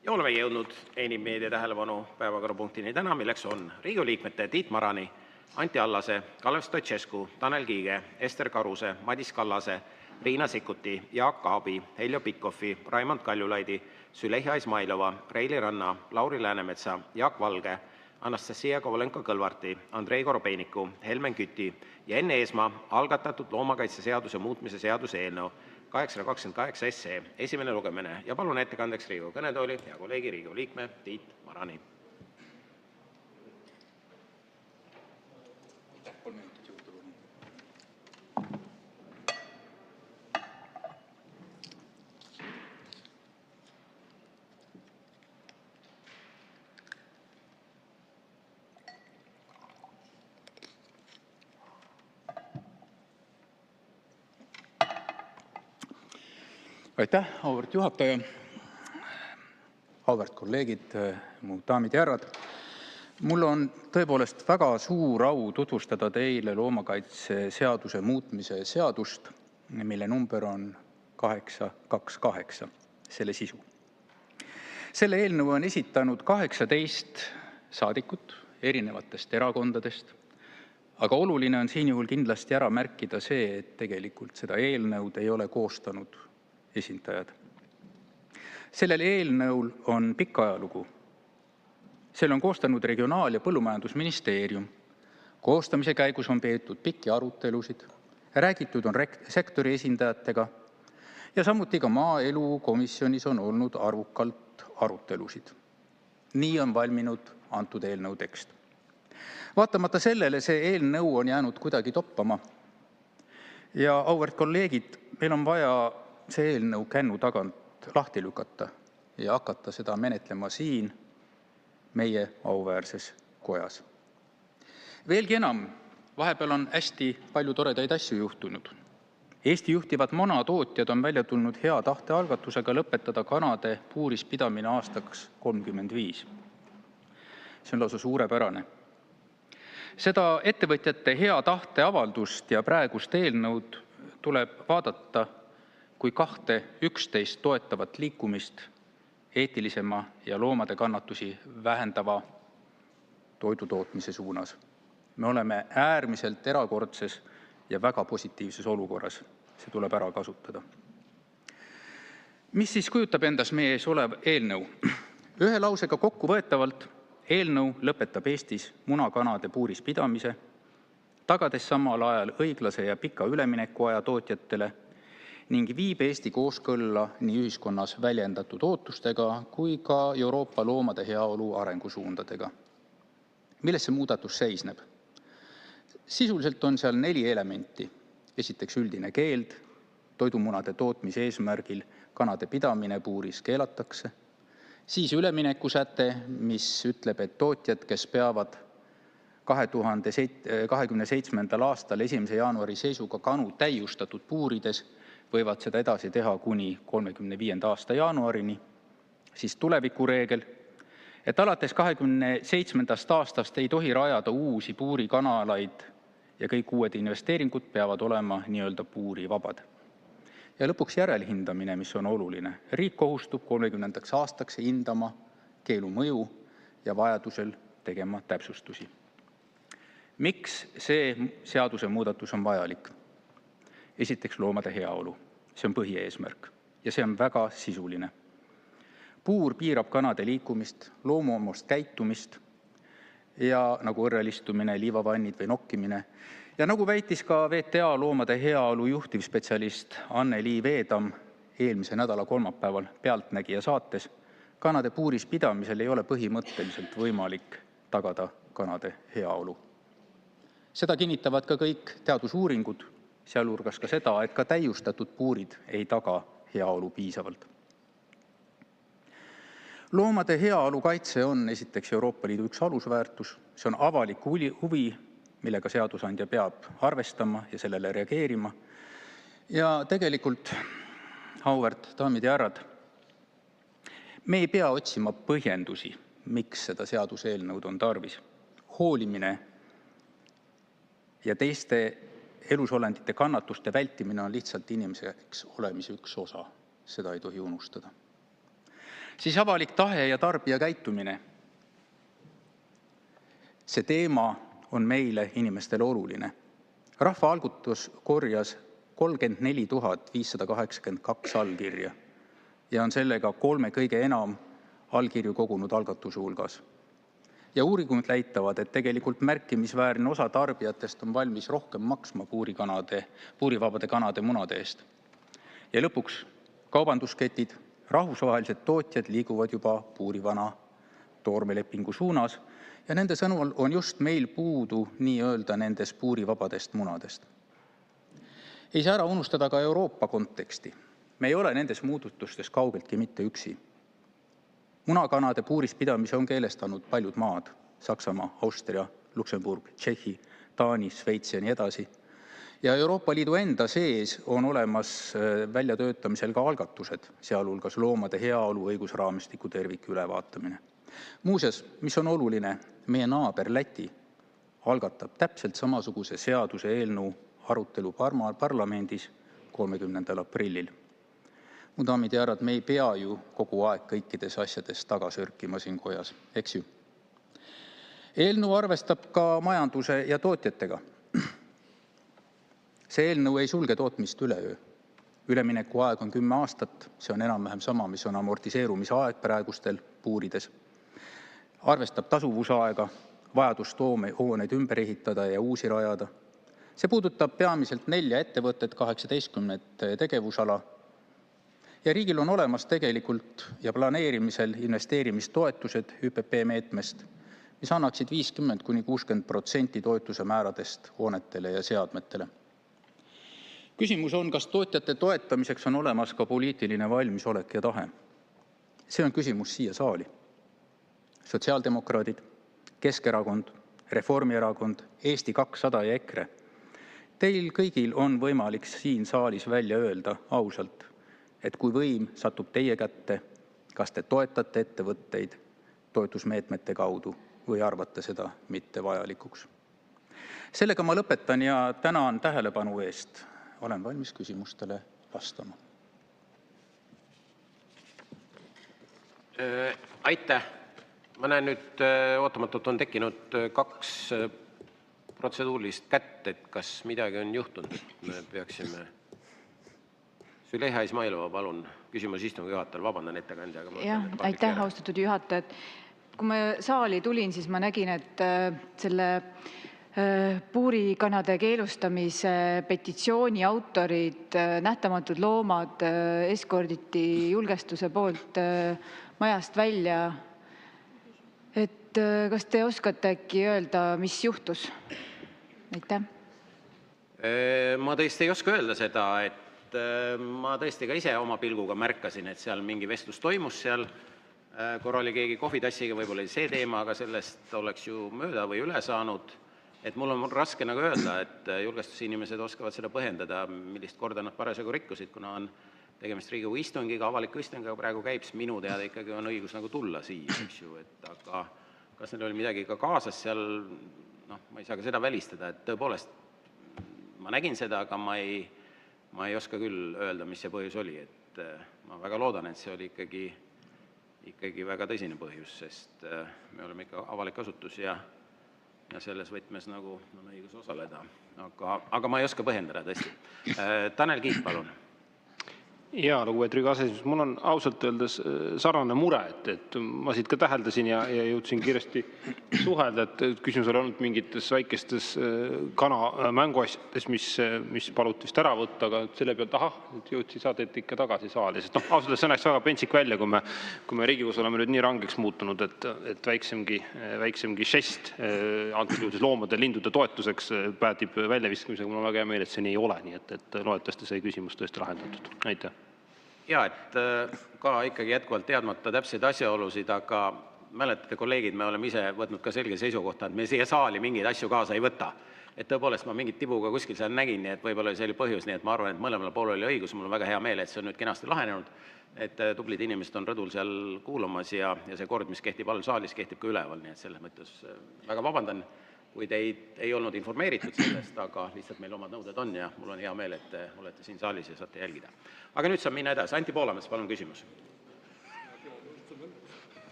Ja oleme jõudnud enim meedia tähelepanu päevakorrapunktini täna, milleks on Riigikogu liikmete Tiit Marani, Anti Allase, Kalev Stoicescu, Tanel Kiige, Ester Karuse, Madis Kallase, Riina Sikkuti, Jaak Aabi, Heljo Pikhofi, Raimond Kaljulaidi, Züleyxa Izmailova, Reili Ranna, Lauri Läänemetsa, Jaak Valge, Anastassia Kovalenko-Kõlvarti, Andrei Korobeiniku, Helmen Küti ja Enn Eesmaa algatatud loomakaitseseaduse muutmise seaduse eelnõu 828 SE esimene lugemine ja palun ettekandeks Riigikogu kõnetooli hea kolleegi Riigikogu liikme Tiit Marani. Aitäh, auväärt juhataja, auväärt kolleegid, mu daamid ja härrad. Mul on tõepoolest väga suur au tutvustada teile loomakaitseseaduse muutmise seadust, mille number on 828, selle sisu. Selle eelnõu on esitanud 18 saadikut erinevatest erakondadest, aga oluline on siinjuhul kindlasti ära märkida see, et tegelikult seda eelnõud ei ole koostanud esindajad. Sellel eelnõul on pikk ajalugu. Selle on koostanud Regionaal- ja Põllumajandusministeerium. Koostamise käigus on peetud pikki arutelusid, räägitud on sektori esindajatega ja samuti ka maaelukomisjonis on olnud arvukalt arutelusid. Nii on valminud antud eelnõu tekst. Vaatamata sellele see eelnõu on jäänud kuidagi toppama. Ja auväärt kolleegid, meil on vaja see eelnõu kännu tagant lahti lükata ja hakata seda menetlema siin meie auväärses kojas. Veelgi enam, vahepeal on hästi palju toredaid asju juhtunud. Eesti juhtivad munatootjad on välja tulnud hea tahte algatusega lõpetada kanade puuris pidamine aastaks 2035. See on lausa suurepärane. Seda ettevõtjate hea tahte avaldust ja praegust eelnõud tuleb vaadata kui kahte üksteist toetavat liikumist eetilisema ja loomade kannatusi vähendava toidutootmise suunas. Me oleme äärmiselt erakordses ja väga positiivses olukorras. See tuleb ära kasutada. Mis siis kujutab endas meie ees olev eelnõu? Ühe lausega kokkuvõetavalt eelnõu lõpetab Eestis munakanade puuris pidamise, tagades samal ajal õiglase ja pika üleminekuaja tootjatele ning viib Eesti kooskõlla nii ühiskonnas väljendatud ootustega kui ka Euroopa loomade heaolu arengusuundadega. Milles see muudatus seisneb? Sisuliselt on seal 4 elementi. Esiteks üldine keeld, toidumunade tootmise eesmärgil kanade pidamine puuris keelatakse. Siis üleminekusäte, mis ütleb, et tootjad, kes peavad 2027. aastal 1. jaanuari seisuga kanu täiustatud puurides, võivad seda edasi teha kuni 35. aasta jaanuarini. Siis tulevikureegel, et alates 27. aastast ei tohi rajada uusi puurikanalaid ja kõik uued investeeringud peavad olema nii-öelda puurivabad. Ja lõpuks järelhindamine, mis on oluline. Riik kohustub 30. aastaks hindama keelu mõju ja vajadusel tegema täpsustusi. Miks see seadusemuudatus on vajalik? Esiteks loomade heaolu. See on põhieesmärk ja see on väga sisuline. Puur piirab kanade liikumist, loomuomast käitumist ja nagu õrrelistumine, liivavannid või nokkimine. Ja nagu väitis ka VTA loomade heaolu juhtivspetsialist Anneli Veedam eelmise nädala kolmapäeval Pealtnägija saates, kanade puuris pidamisel ei ole põhimõtteliselt võimalik tagada kanade heaolu. Seda kinnitavad ka kõik teadusuuringud, sealhulgas ka seda, et ka täiustatud puurid ei taga heaolu piisavalt. Loomade heaolu kaitse on esiteks Euroopa Liidu üks alusväärtus. See on avalik huvi, millega seadusandja peab arvestama ja sellele reageerima. Ja tegelikult, auväärt daamid ja härrad, me ei pea otsima põhjendusi, miks seda seaduseelnõud on tarvis. Hoolimine ja teiste elusolendite kannatuste vältimine on lihtsalt inimeseks olemise üks osa. Seda ei tohi unustada. Siis avalik tahe ja tarbija käitumine. See teema on meile inimestele oluline. Rahvaalgutus korjas 34 582 allkirja ja on sellega 3 kõige enam allkirju kogunud algatuse hulgas. Ja uuringud näitavad, et tegelikult märkimisväärne osa tarbijatest on valmis rohkem maksma puurivabade kanade munade eest. Ja lõpuks kaubandusketid, rahvusvahelised tootjad liiguvad juba puurivana toormelepingu suunas ja nende sõnul on just meil puudu nii-öelda nendest puurivabadest munadest. Ei saa ära unustada ka Euroopa konteksti. Me ei ole nendes muudatustes kaugeltki mitte üksi. Munakanade puuris pidamise on keelestanud paljud maad, Saksamaa, Austria, Luksemburg, Tšehhi, Taani, Šveits ja nii edasi. Ja Euroopa Liidu enda sees on olemas väljatöötamisel ka algatused, sealhulgas loomade heaolu õigusraamistiku terviku ülevaatamine. Muuseas, mis on oluline, meie naaber Läti algatab täpselt samasuguse seaduse eelnõu arutelu parlamendis 30. aprillil. Mu daamid ja härrad, me ei pea ju kogu aeg kõikides asjades tagasõrkima siin kojas, eks ju. Eelnõu arvestab ka majanduse ja tootjatega. See eelnõu ei sulge tootmist üleöö. Ülemineku aeg on 10 aastat, see on enam-vähem sama, mis on amortiseerumise aeg praegustel puurides. Arvestab tasuvusaega, vajadust hooneid ümber ehitada ja uusi rajada. See puudutab peamiselt 4 ettevõtet, 18 tegevusala. Ja riigil on olemas tegelikult ja planeerimisel investeerimistoetused ÜPP meetmest, mis annaksid 50–60% toetuse määradest hoonetele ja seadmetele. Küsimus on, kas tootjate toetamiseks on olemas ka poliitiline valmisolek ja tahe. See on küsimus siia saali. Sotsiaaldemokraadid, Keskerakond, Reformierakond, Eesti 200 ja EKRE. Teil kõigil on võimalik siin saalis välja öelda ausalt, et kui võim satub teie kätte, kas te toetate ettevõtteid toetusmeetmete kaudu või arvate seda mitte vajalikuks. Sellega ma lõpetan ja tänan tähelepanu eest. Olen valmis küsimustele vastama. Aitäh. Ma näen nüüd ootamatult on tekkinud 2 protseduurilist kätt, et kas midagi on juhtunud, et me peaksime... Züleyxa Izmailova, palun, küsimus istungi juhatajal, vabandan ettekandjaga. Jah, aitäh, austatud juhataja. Kui ma saali tulin, siis ma nägin, et selle puurikanade keelustamise petitsiooni autorid, nähtamatud loomad, eskorditi julgestuse poolt majast välja. Et kas te oskate äkki öelda, mis juhtus? Aitäh. Ma tõesti ei oska öelda seda, et ma tõesti ka ise oma pilguga märkasin, et seal mingi vestlus toimus seal. Korra oli keegi kohvitassiga, võib-olla oli see teema, aga sellest oleks ju mööda või üle saanud. Et mul on raske nagu öelda, et julgestusinimesed oskavad seda põhjendada, millist korda nad parasjagu rikkusid, kuna on tegemist Riigikogu istungiga, avaliku istungiga praegu käib, siis minu teada ikkagi on õigus nagu tulla siia, eks ju. Aga kas neil oli midagi ka kaasas seal, ma ei saa ka seda välistada, et tõepoolest ma nägin seda, aga ma ei oska küll öelda, mis see põhjus oli. Et ma väga loodan, et see oli ikkagi väga tõsine põhjus, sest me oleme ikka avalik asutus ja selles võtmes nagu on õigus osaleda. Aga ma ei oska põhjendada tõesti. Tanel Kiik, palun. Jaa, lugupeetud Riigikogu aseesimees, mul on ausalt öeldes sarnane mure, et ma siit ka täheldasin ja jõudsin kiiresti suhelda, et küsimus oli olnud mingites väikestes kana mänguasjades, mis paluti vist ära võtta, aga selle pealt, saadeti ikka tagasi saali. Sest ausalt öeldes see näeks väga pentsik välja, kui me Riigikogus oleme nüüd nii rangeks muutunud, et väiksemgi žest, antud juhul loomade, lindude toetuseks päädib väljaviskamisega. Mul on väga hea meel, et see nii ei ole, nii et loodetavasti see küsimus tõesti lahendatud. Aitäh. Jaa, et ka ikkagi jätkuvalt teadmata täpseid asjaolusid, aga mäletate, kolleegid, me oleme ise võtnud ka selge seisukohta, et me siia saali mingeid asju kaasa ei võta. Et tõepoolest ma mingit tibuga kuskil seal nägin, nii et võib-olla see oli põhjus, nii et ma arvan, et mõlemal pool oli õigus. Mul on väga hea meel, et see on nüüd kenasti lahenenud, et tublid inimesed on rõdul seal kuulamas ja see kord, mis kehtib all saalis, kehtib ka üleval, nii et selles mõttes väga vabandan, kui teid ei olnud informeeritud sellest, aga lihtsalt meil omad nõuded on ja mul on hea meel, et te olete siin saalis ja saate jälgida. Aga nüüd saab minna edasi. Anti Poolamets, palun küsimus.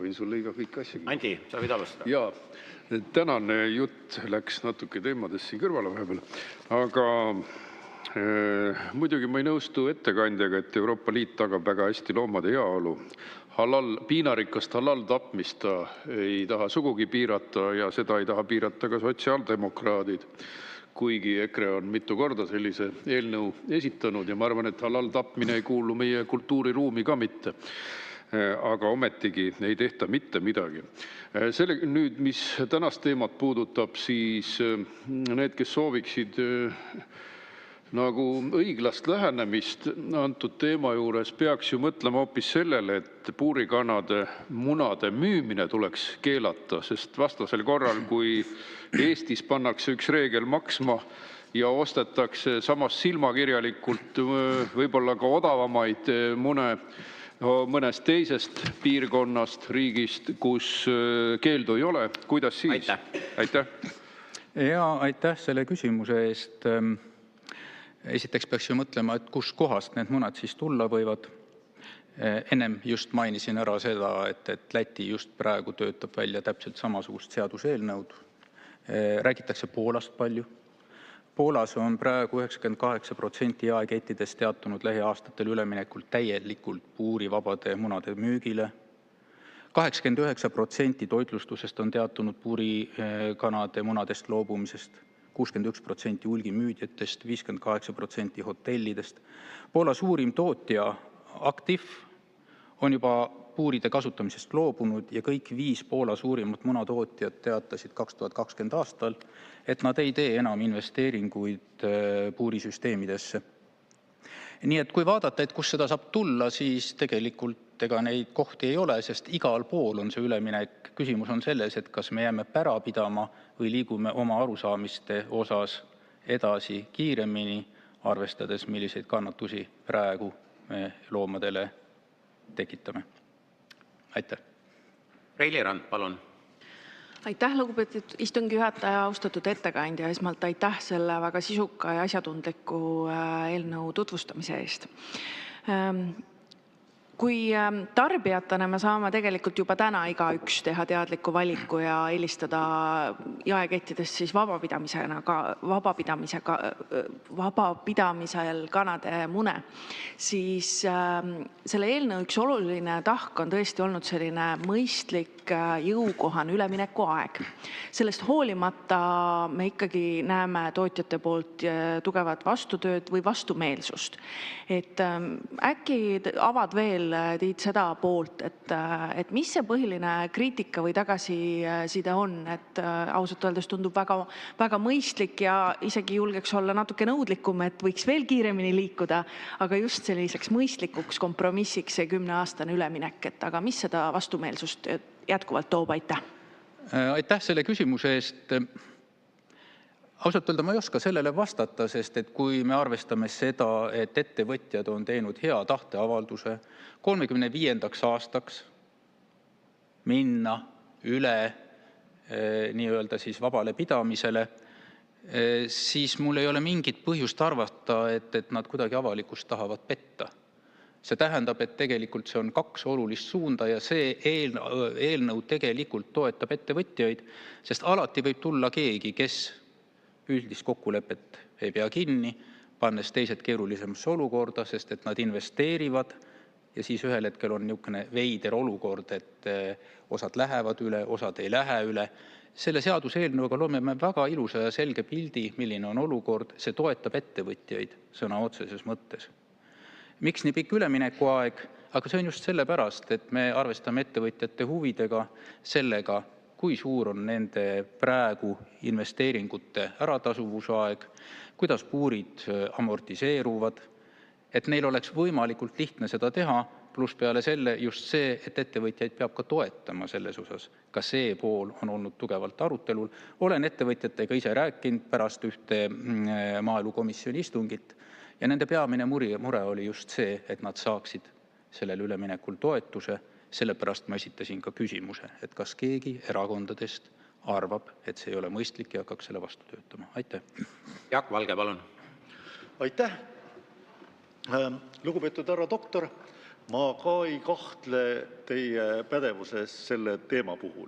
võin sulle iga kõik asja. Anti, sa võid alustada. Jaa, tänane jutt läks natuke teemadest siin kõrvale vahepeal, aga muidugi ma ei nõustu ettekandjaga, et Euroopa Liit tagab väga hästi loomade heaolu. Piinarikast halal tapmist ta ei taha sugugi piirata ja seda ei taha piirata ka sotsiaaldemokraadid, kuigi EKRE on mitu korda sellise eelnõu esitanud ja ma arvan, et halal tapmine ei kuulu meie kultuuriruumi ka mitte. Aga ometigi ei tehta mitte midagi. Nüüd, mis tänast teemat puudutab, siis need, kes sooviksid nagu õiglast lähenemist antud teema juures, peaks ju mõtlema hoopis sellele, et puurikanade munade müümine tuleks keelata, sest vastasel korral, kui Eestis pannakse üks reegel maksma ja ostetakse samas silmakirjalikult võib-olla ka odavamaid mune mõnest teisest piirkonnast, riigist, kus keeldu ei ole, kuidas siis? Aitäh! Ja aitäh selle küsimuse eest. Esiteks peaks ju mõtlema, et kus kohast need munad siis tulla võivad. Ennem just mainisin ära seda, et Läti just praegu töötab välja täpselt samasugust seaduseelnõud. Räägitakse Poolast palju. Poolas on praegu 98% jaekettidest teatunud lähiaastatel üleminekul täielikult puurivabade munade müügile. 89% toitlustusest on teatunud puurikanade munadest loobumisest. 61% hulgimüüjatest, 58% hotellidest. Poola suurim tootja Aktiv on juba puuride kasutamisest loobunud ja kõik 5 Poola suurimat munatootjat teatasid 2020 aastal, et nad ei tee enam investeeringuid puurisüsteemidesse. Nii et kui vaadata, et kus seda saab tulla, siis tegelikult ega neid kohti ei ole, sest igal pool on see üleminek. Küsimus on selles, et kas me jääme pära pidama või liigume oma arusaamiste osas edasi kiiremini, arvestades, milliseid kannatusi praegu me loomadele tekitame. Aitäh! Reili Rand, palun! Aitäh, lugupeetud istungi juhataja, austatud ettekandja. Esmalt aitäh selle väga sisuka ja asjatundliku eelnõu tutvustamise eest. Kui tarbijatena me saame tegelikult juba täna igaüks teha teadliku valiku ja eelistada jaekettidest siis vabapidamisel kanade mune, siis selle eelnõu üks oluline tahk on tõesti olnud selline mõistlik jõukohane ülemineku aeg. Sellest hoolimata me ikkagi näeme tootjate poolt tugevat vastutööd või vastumeelsust. Et äkki avad veel Tiit seda poolt, et mis see põhiline kriitika või tagasiside on, et ausalt öeldes tundub väga mõistlik ja isegi julgeks olla natuke nõudlikum, et võiks veel kiiremini liikuda, aga just selliseks mõistlikuks kompromissiks see 10-aastane üleminek, aga mis seda vastumeelsust jätkuvalt toob? Aitäh! Aitäh selle küsimuse eest. Ausalt öelda ma ei oska sellele vastata, sest et kui me arvestame seda, et ettevõtjad on teinud hea tahteavalduse 35. aastaks minna üle nii-öelda siis vabale pidamisele, siis mul ei ole mingit põhjust arvata, et nad kuidagi avalikkust tahavad petta. See tähendab, et tegelikult see on 2 olulist suunda ja see eelnõu tegelikult toetab ettevõtjaid, sest alati võib tulla keegi, kes üldist kokkulepet ei pea kinni, pannes teised keerulisemasse olukorda, sest et nad investeerivad ja siis ühel hetkel on niisugune veider olukord, et osad lähevad üle, osad ei lähe üle. Selle seaduseelnõuga loome me väga ilusa ja selge pildi, milline on olukord, see toetab ettevõtjaid sõna otseses mõttes. Miks nii pikk üleminekuaeg? Aga see on just sellepärast, et me arvestame ettevõtjate huvidega sellega, kui suur on nende praegu investeeringute äratasuvusaeg, kuidas puurid amortiseeruvad, et neil oleks võimalikult lihtne seda teha, pluss peale selle just see, et ettevõtjaid peab ka toetama selles osas. Ka see pool on olnud tugevalt arutelul. Olen ettevõtjatega ise rääkinud pärast ühte maaelukomisjoni istungit ja nende peamine mure oli just see, et nad saaksid sellel üleminekul toetuse. Sellepärast ma esitasin ka küsimuse, et kas keegi erakondadest arvab, et see ei ole mõistlik ja hakkaks selle vastu töötama. Aitäh! Jaak Valge, palun! Aitäh! Lugupeetud härra doktor, ma ka ei kahtle teie pädevuses selle teema puhul.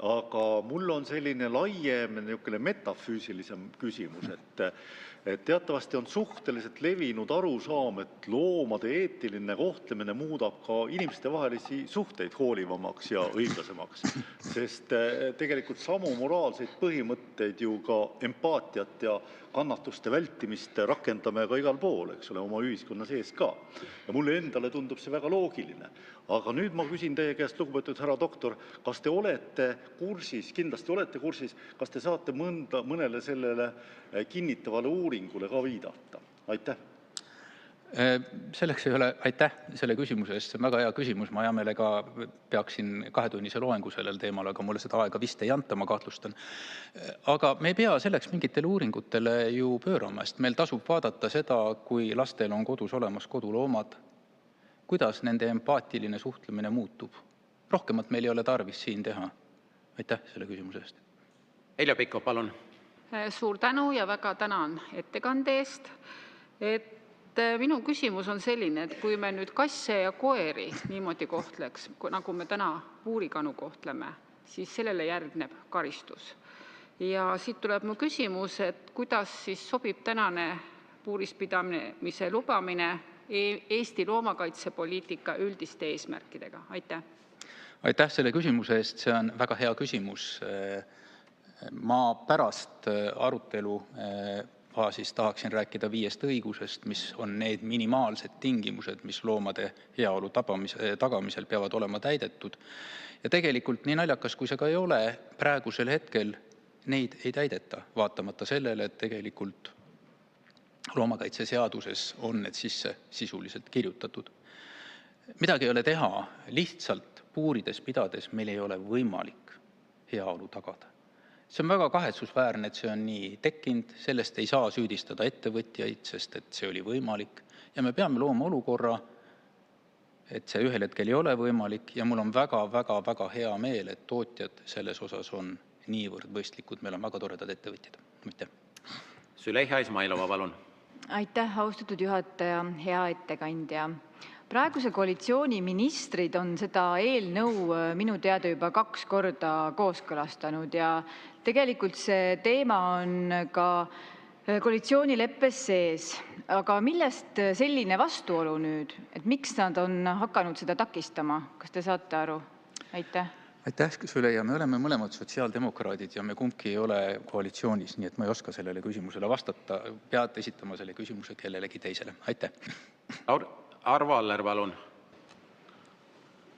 Aga mul on selline laiem niisugune metafüüsilisem küsimus, et teatavasti on suhteliselt levinud arusaam, et loomade eetiline kohtlemine muudab ka inimestevahelisi suhteid hoolivamaks ja õiglasemaks, sest tegelikult samu moraalseid põhimõtteid ju ka empaatiat ja kannatuste vältimist rakendame ka igal pool, eks ole, oma ühiskonna sees ka. Ja mulle endale tundub see väga loogiline. Aga nüüd ma küsin teie käest, lugupeetud härra doktor, kas te olete kursis, kindlasti olete kursis, kas te saate mõnele sellele kinnitavale uuringule ka viidata? Aitäh. Selleks ei ole, aitäh selle küsimuse eest, see on väga hea küsimus, ma hea meelega peaksin 2-tunnise loengu sellel teemal, aga mulle seda aega vist ei anta, ma kahtlustan. Aga me ei pea selleks mingitele uuringutele ju pöörama, sest meil tasub vaadata seda, kui lastel on kodus olemas koduloomad, kuidas nende empaatiline suhtlemine muutub. Rohkemat meil ei ole tarvis siin teha. Aitäh selle küsimuse eest. Heljo Pikhof, palun. Suur tänu ja väga tänan ettekande eest. Minu küsimus on selline, et kui me nüüd kasse ja koeri niimoodi kohtleks, nagu me täna puurikanu kohtleme, siis sellele järgneb karistus. Ja siit tuleb mu küsimus, et kuidas siis sobib tänane puurispidamise lubamine Eesti loomakaitsepoliitika üldiste eesmärkidega? Aitäh. Aitäh selle küsimuse eest, see on väga hea küsimus. Ma pärast arutelu faasis tahaksin rääkida 5 õigusest, mis on need minimaalsed tingimused, mis loomade heaolu tagamisel peavad olema täidetud. Ja tegelikult nii naljakas, kui see ka ei ole, praegusel hetkel neid ei täideta, vaatamata sellele, et tegelikult loomakaitseseaduses on need sisse sisuliselt kirjutatud. Midagi ei ole teha, lihtsalt puurides pidades meil ei ole võimalik heaolu tagada. See on väga kahetsusväärne, et see on nii tekkinud, sellest ei saa süüdistada ettevõtjaid, sest et see oli võimalik. Ja me peame looma olukorra, et see ühel hetkel ei ole võimalik ja mul on väga hea meel, et tootjad selles osas on niivõrd mõistlikud, meil on väga toredad ettevõtjad. Aitäh. Züleyxa Izmailova, palun. Aitäh, austatud juhataja, hea ettekandja. Praeguse koalitsiooni ministrid on seda eelnõu minu teada juba 2 korda kooskõlastanud ja tegelikult see teema on ka koalitsioonileppes sees. Aga millest selline vastuolu nüüd, et miks nad on hakanud seda takistama? Kas te saate aru? Aitäh. Aitäh, Süleja. Me oleme mõlemad sotsiaaldemokraadid ja me kumbki ei ole koalitsioonis, nii et ma ei oska sellele küsimusele vastata. Pead esitama selle küsimuse kellelegi teisele. Aitäh. Arvo Aller, palun.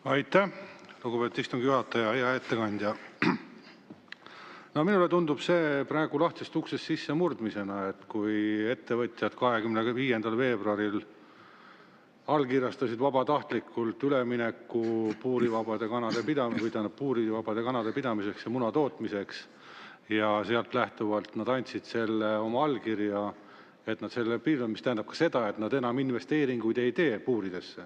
Aitäh, lugupeetud istungi juhataja, hea ettekandja. No minule tundub see praegu lahtist uksest sisse murdmisena, et kui ettevõtjad 25. veebruaril allkirjastasid vabatahtlikult ülemineku puurivabade kanade pidamiseks ja muna tootmiseks ja sealt lähtuvalt nad andsid selle oma allkirja, et nad selle piiravad, mis tähendab ka seda, et nad enam investeeringuid ei tee puuridesse.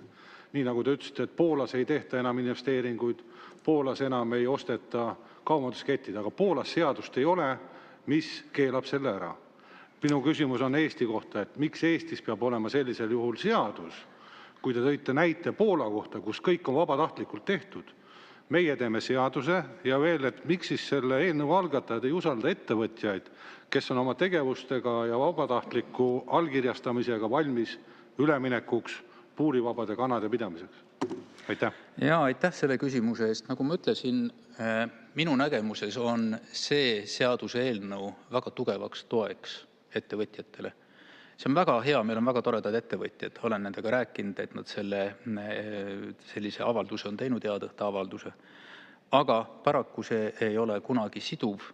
Nii nagu te ütlesite, et Poolas ei tehta enam investeeringuid, Poolas enam ei osteta kaubandusketid, aga Poolas seadust ei ole, mis keelab selle ära. Minu küsimus on Eesti kohta, et miks Eestis peab olema sellisel juhul seadus, kui te tõite näite Poola kohta, kus kõik on vabatahtlikult tehtud. Meie teeme seaduse ja veel, et miks siis selle eelnõu algatajad ei usalda ettevõtjaid, kes on oma tegevustega ja vabatahtliku allkirjastamisega valmis üleminekuks puurivabade kanade pidamiseks. Aitäh. Ja aitäh selle küsimuse eest. Nagu ma ütlesin, minu nägemuses on see seaduse eelnõu väga tugevaks toeks ettevõtjatele. See on väga hea, meil on väga toredad ettevõtjad, olen nendega rääkinud, et nad sellise avalduse on teinud, heatõhta avalduse. Aga paraku see ei ole kunagi siduv.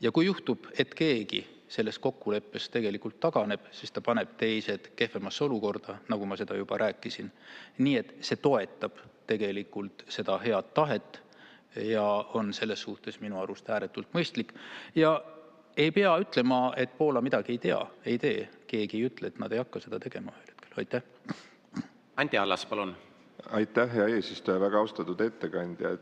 Ja kui juhtub, et keegi sellest kokkuleppest tegelikult taganeb, siis ta paneb teised kehvemasse olukorda, nagu ma seda juba rääkisin. Nii et see toetab tegelikult seda head tahet ja on selles suhtes minu arust ääretult mõistlik. Ja ei pea ütlema, et Poola midagi ei tee. Keegi ei ütle, et nad ei hakka seda tegema ühel hetkel. Aitäh. Anti Allas, palun. Aitäh, hea eesistuja, väga austatud ettekandja.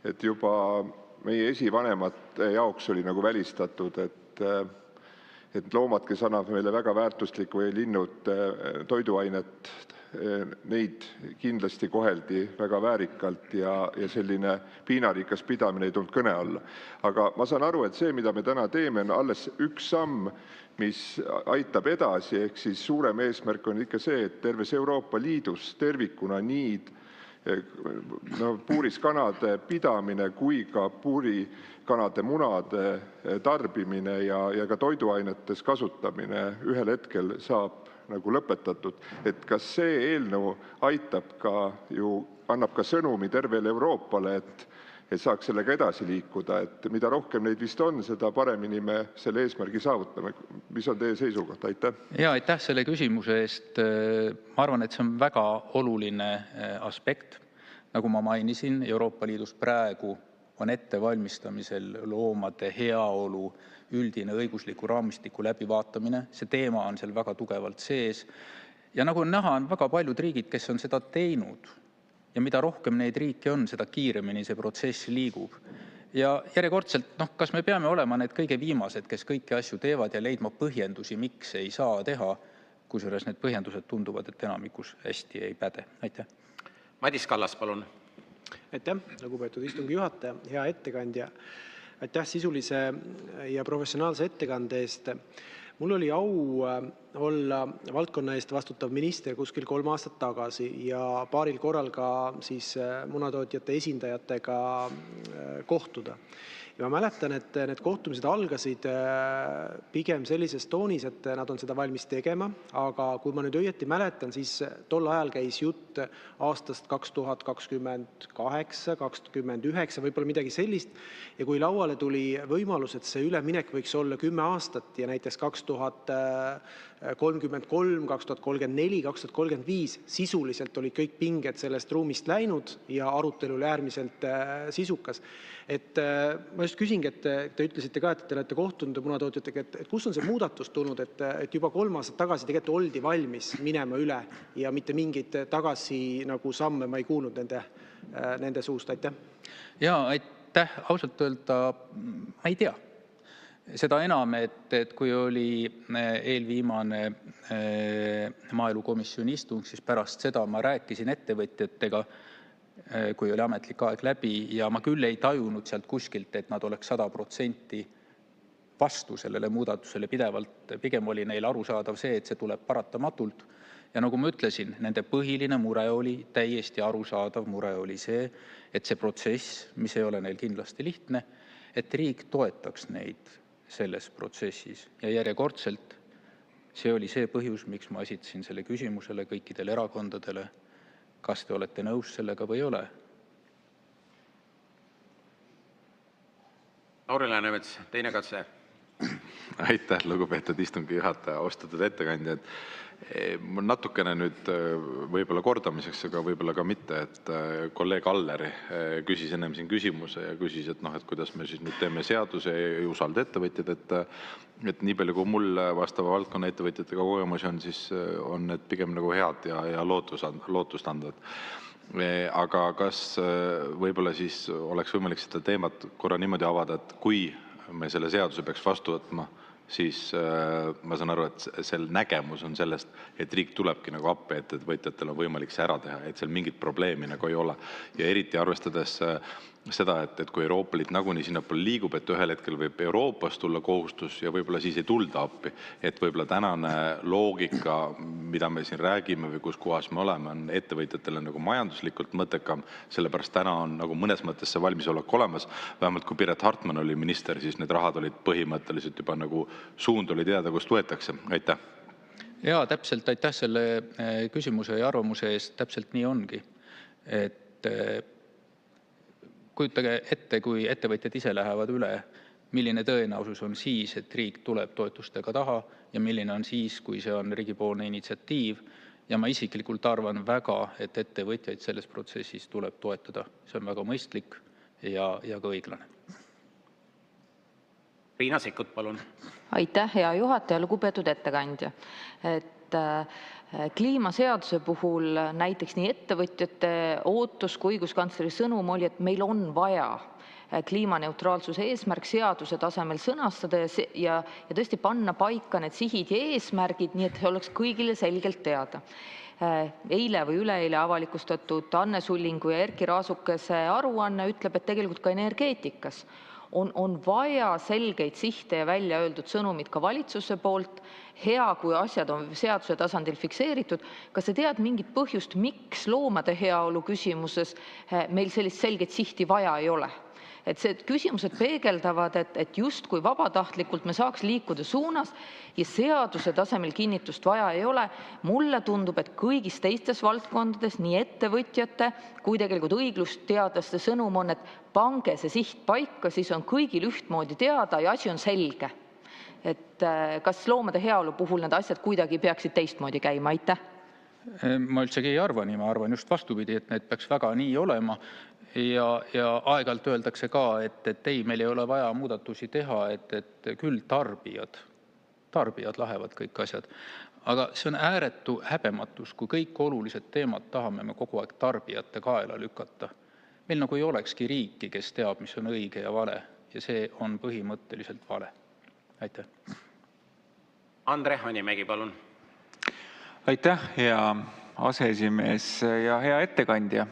Et juba meie esivanemate jaoks oli nagu välistatud, et loomad, kes annavad meile väga väärtuslikku või linnud toiduainet neid kindlasti koheldi väga väärikalt ja selline piinarikas pidamine ei tulnud kõne alla. Aga ma saan aru, et see, mida me täna teeme, on alles üks samm, mis aitab edasi, ehk siis suurem eesmärk on ikka see, et terves Euroopa Liidus tervikuna nii puuriskanade pidamine kui ka puurikanade munade tarbimine ja ka toiduainetes kasutamine ühel hetkel saab nagu lõpetatud. Et kas see eelnõu aitab ka annab ka sõnumi tervele Euroopale, et saaks sellega edasi liikuda, et mida rohkem neid vist on, seda paremini me selle eesmärgi saavutame. Mis on teie seisukoht? Aitäh! Ja aitäh selle küsimuse eest. Ma arvan, et see on väga oluline aspekt. Nagu ma mainisin, Euroopa Liidus praegu on ettevalmistamisel loomade heaolu üldine õigusliku raamistiku läbivaatamine. See teema on seal väga tugevalt sees. Ja nagu on näha, on väga paljud riigid, kes on seda teinud. Ja mida rohkem neid riike on, seda kiiremini see protsess liigub. Ja järjekordselt, kas me peame olema need kõige viimased, kes kõiki asju teevad ja leidma põhjendusi, miks ei saa teha, kusjuures need põhjendused tunduvad, et enamikus hästi ei päde. Aitäh. Madis Kallas, palun. Aitäh, lugupeetud istungi juhataja, hea ettekandja. Aitäh sisulise ja professionaalse ettekande eest. Mul oli au olla valdkonna eest vastutav minister kuskil 3 aastat tagasi ja paaril korral ka siis munatootjate esindajatega kohtuda. Ja ma mäletan, et need kohtumised algasid pigem sellises toonis, et nad on seda valmis tegema, aga kui ma nüüd õieti mäletan, siis tol ajal käis jutt aastast 2028, 2029, võib-olla midagi sellist. Ja kui lauale tuli võimalus, et see üleminek võiks olla 10 aastat ja näiteks 2033, 2034, 2035, sisuliselt olid kõik pinged sellest ruumist läinud ja arutelu oli äärmiselt sisukas. Et ma just küsingi, et te ütlesite ka, et te olete kohtunud munatootjatega, et kus on see muudatus tulnud, et juba 3 aastat tagasi tegelikult oldi valmis minema üle ja mitte mingeid tagasi nagu samme ma ei kuulnud nende suust. Aitäh. Ja aitäh. Ausalt öelda, ma ei tea. Seda enam, et kui oli eelviimane maaelukomisjoni istung, siis pärast seda ma rääkisin ettevõtjatega, kui oli ametlik aeg läbi ja ma küll ei tajunud sealt kuskilt, et nad oleks 100% vastu sellele muudatusele pidevalt. Pigem oli neil arusaadav see, et see tuleb paratamatult. Ja nagu ma ütlesin, nende põhiline mure oli, täiesti arusaadav mure oli see, et see protsess, mis ei ole neil kindlasti lihtne, et riik toetaks neid selles protsessis. Ja järjekordselt see oli see põhjus, miks ma esitasin selle küsimusele kõikidele erakondadele. Kas te olete nõus sellega või ei ole? Lauri Läänemets, teine katse. Aitäh, lugupeetud istungi juhataja, austatud ettekandjad. Mul natukene nüüd võib-olla kordamiseks, aga võib-olla ka mitte, et kolleeg Aller küsis ennem siin küsimuse ja küsis, et kuidas me siis nüüd teeme seaduse ja usalda ettevõtjad, et nii palju kui mul vastava valdkonna ettevõtjatega kogemusi on, siis on need pigem nagu head ja lootust andvad. Aga kas võib-olla siis oleks võimalik seda teemat korra niimoodi avada, et kui me selle seaduse peaks vastu võtma, siis ma saan aru, et selle nägemus on sellest, et riik tulebki nagu appi, et võitjatel on võimalik see ära teha, et seal mingit probleemi nagu ei ole. Ja eriti arvestades seda, et kui Euroopa Liit nagunii sinnapoole liigub, et ühel hetkel võib Euroopast tulla kohustus ja võib-olla siis ei tulda appi, et võib-olla tänane loogika, mida me siin räägime või kus kohas me oleme, on ettevõtjatele nagu majanduslikult mõttekam, sellepärast täna on nagu mõnes mõttes see valmisolek olemas. Vähemalt kui Piret Hartman oli minister, siis need rahad olid põhimõtteliselt juba nagu suund oli teada, kust võetakse. Aitäh. Ja täpselt, aitäh selle küsimuse ja arvamuse eest, täpselt nii ongi. Et kujutage ette, kui ettevõtjad ise lähevad üle, milline tõenäosus on siis, et riik tuleb toetustega taha ja milline on siis, kui see on riigipoolne initsiatiiv. Ja ma isiklikult arvan väga, et ettevõtjaid selles protsessis tuleb toetada. See on väga mõistlik ja ka õiglane. Riina Sikkut, palun. Aitäh, hea juhataja, lugupeetud ettekandja. Kliimaseaduse puhul näiteks nii ettevõtjate ootus kui õiguskantsleri sõnum oli, et meil on vaja kliimaneutraalsuse eesmärk seaduse tasemel sõnastada ja tõesti panna paika need sihid ja eesmärgid, nii et see oleks kõigile selgelt teada. Eile või üleeile avalikustatud Anne Sullingu ja Erkki Raasukese aruanne ütleb, et tegelikult ka energeetikas on vaja selgeid sihte ja välja öeldud sõnumid ka valitsuse poolt. Hea, kui asjad on seaduse tasandil fikseeritud. Kas sa tead mingit põhjust, miks loomade heaolu küsimuses meil sellist selget sihti vaja ei ole? Et see küsimused peegeldavad, et just kui vabatahtlikult me saaks liikuda suunas ja seaduse tasemel kinnitust vaja ei ole, mulle tundub, et kõigis teistes valdkondades nii ettevõtjate kui tegelikult õiglusteadlaste sõnum on, et pange see siht paika, siis on kõigil ühtmoodi teada ja asi on selge. Et kas loomade heaolu puhul need asjad kuidagi peaksid teistmoodi käima? Aitäh! Ma üldsegi ei arva nii, ma arvan just vastupidi, et need peaks väga nii olema. Ja aeg-ajalt öeldakse ka, et ei, meil ei ole vaja muudatusi teha, et küll tarbijad lähevad kõik asjad. Aga see on ääretu häbematus, kui kõik olulised teemad tahame me kogu aeg tarbijate kaela lükata. Meil nagu ei olekski riiki, kes teab, mis on õige ja vale, ja see on põhimõtteliselt vale. Aitäh. Andre Hanimägi, palun. Aitäh, hea aseesimees ja hea ettekandja,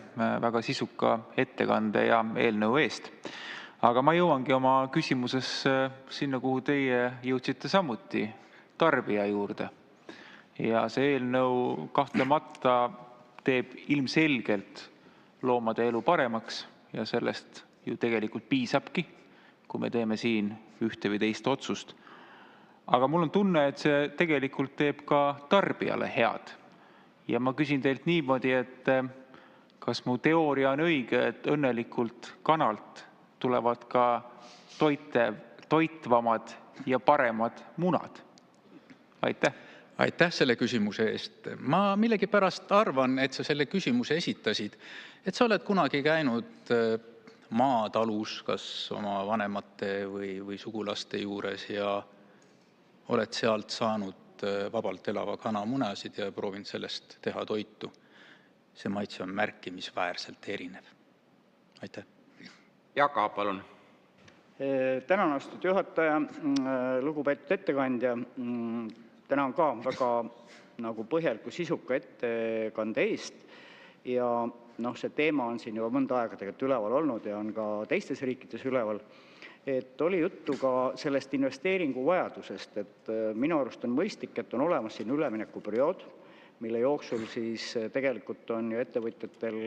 väga sisuka ettekande ja eelnõu eest. Aga ma jõuangi oma küsimuses sinna, kuhu teie jõudsite samuti, tarbija juurde. Ja see eelnõu kahtlemata teeb ilmselgelt loomade elu paremaks ja sellest ju tegelikult piisabki, kui me teeme siin ühte või teist otsust. Aga mul on tunne, et see tegelikult teeb ka tarbijale head. Ja ma küsin teilt niimoodi, et kas mu teooria on õige, et õnnelikult kanalt tulevad ka toitvamad ja paremad munad? Aitäh! Aitäh selle küsimuse eest. Ma millegipärast arvan, et sa selle küsimuse esitasid, et sa oled kunagi käinud maatalus, kas oma vanemate või sugulaste juures ja oled sealt saanud vabalt elava kana munasid ja proovinud sellest teha toitu. See maitse on märkimisväärselt erinev. Aitäh. Jaak Aab, palun. Tänan, austatud juhataja, lugupeetud ettekandja. Tänan ka väga põhjaliku sisuka ettekande eest. Ja see teema on siin juba mõnda aega tegelikult üleval olnud ja on ka teistes riikides üleval. Et oli juttu ka sellest investeeringu vajadusest, et minu arust on mõistlik, et on olemas siin üleminekuperiood, mille jooksul siis tegelikult on ju ettevõtjatel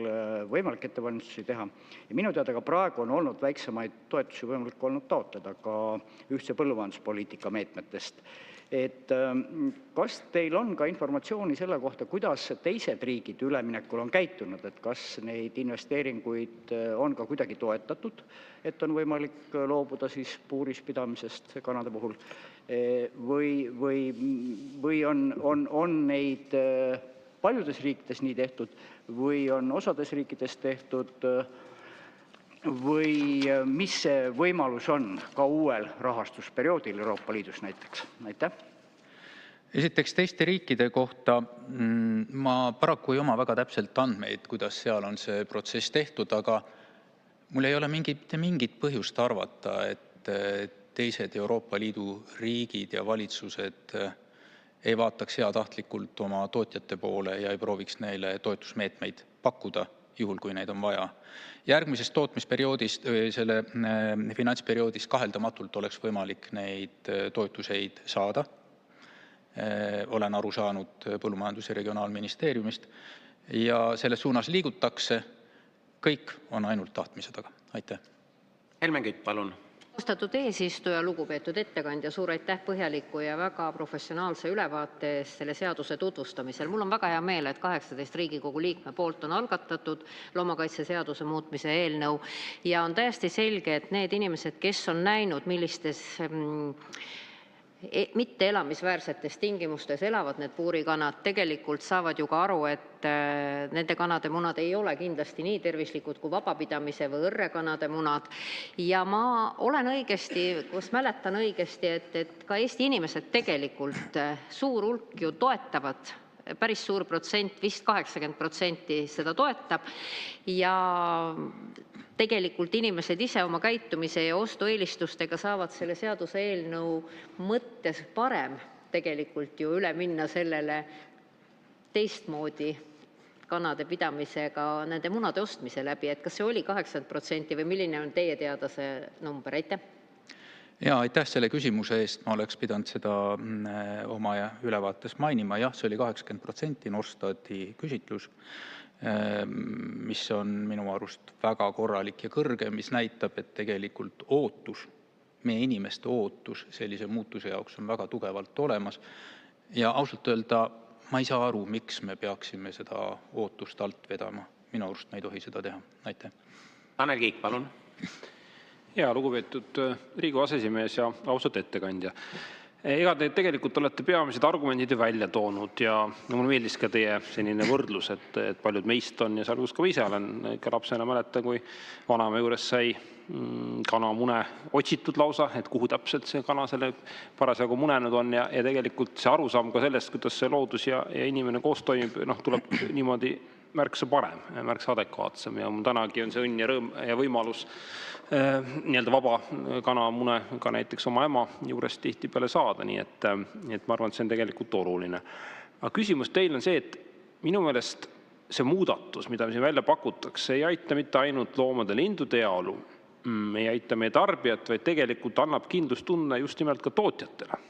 võimalik ettevalmistusi teha. Ja minu teada ka praegu on olnud väiksemaid toetusi võimalik olnud taotleda ka ühtse põllumajanduspoliitika meetmetest. Et kas teil on ka informatsiooni selle kohta, kuidas teised riigid üleminekul on käitunud, et kas neid investeeringuid on ka kuidagi toetatud, et on võimalik loobuda siis puuris pidamisest kanade puhul, või on neid paljudes riikides nii tehtud või on osades riikides tehtud või mis see võimalus on ka uuel rahastusperioodil Euroopa Liidus näiteks? Aitäh. Esiteks teiste riikide kohta ma paraku ei oma väga täpselt andmeid, kuidas seal on see protsess tehtud, aga mul ei ole mingit põhjust arvata, et teised Euroopa Liidu riigid ja valitsused ei vaataks heatahtlikult oma tootjate poole ja ei prooviks neile toetusmeetmeid pakkuda, juhul kui neid on vaja. Järgmisest tootmisperioodist, selle finantsperioodis kaheldamatult oleks võimalik neid toetuseid saada. Olen aru saanud Põllumajandus- ja Regionaalministeeriumist ja selles suunas liigutakse. Kõik on ainult tahtmise taga. Aitäh. Helmen Kütt, palun. Austatud eesistuja, lugupeetud ettekandja, suur aitäh põhjaliku ja väga professionaalse ülevaate eest selle seaduse tutvustamisel. Mul on väga hea meel, et 18 Riigikogu liikme poolt on algatatud loomakaitseseaduse muutmise eelnõu ja on täiesti selge, et need inimesed, kes on näinud, millistes mitte elamisväärsetes tingimustes elavad need puurikanad, tegelikult saavad ju ka aru, et nende kanade munad ei ole kindlasti nii tervislikud kui vabapidamise või õrrekanade munad. Ja ma olen õigesti, kus mäletan õigesti, et ka Eesti inimesed tegelikult suur hulk ju toetavad, päris suur protsent, vist 80% seda toetab ja tegelikult inimesed ise oma käitumise ja ostueelistustega saavad selle seaduseelnõu mõttes parem tegelikult ju üle minna sellele teistmoodi kanade pidamisega nende munade ostmise läbi, et kas see oli 80% või milline on teie teada see number? Aitäh! Ja aitäh selle küsimuse eest. Ma oleks pidanud seda oma ülevaates mainima. Jah, see oli 80% Norstati küsitlus, mis on minu arust väga korralik ja kõrge, mis näitab, et tegelikult ootus, meie inimeste ootus sellise muutuse jaoks on väga tugevalt olemas. Ja ausalt öelda, ma ei saa aru, miks me peaksime seda ootust alt vedama. Minu arust me ei tohi seda teha. Aitäh. Tanel Kiik, palun. Ja, lugupeetud Riigikogu aseesimees ja austatud ettekandja. Ega te tegelikult olete peamised argumendid välja toonud ja mulle meeldis ka teie selline võrdlus, et paljud meist on ja sealhulgas ka ise olen ikka lapsena mäletan, kui vanaema juures sai kanamune otsitud lausa, et kuhu täpselt see kana selle parasjagu munenud on ja tegelikult see arusaam ka sellest, kuidas see loodus ja inimene koos toimib, tuleb niimoodi märksa parem, märksa adekvaatsem ja mul tänagi on see õnn ja rõõm ja võimalus nii-öelda vaba kanamune ka näiteks oma ema juures tihtipeale saada, nii et ma arvan, et see on tegelikult oluline. Aga küsimus teil on see, et minu meelest see muudatus, mida siin välja pakutakse, ei aita mitte ainult loomade lindude heaolu, ei aita meie tarbijat, vaid tegelikult annab kindlustunne just nimelt ka tootjatele.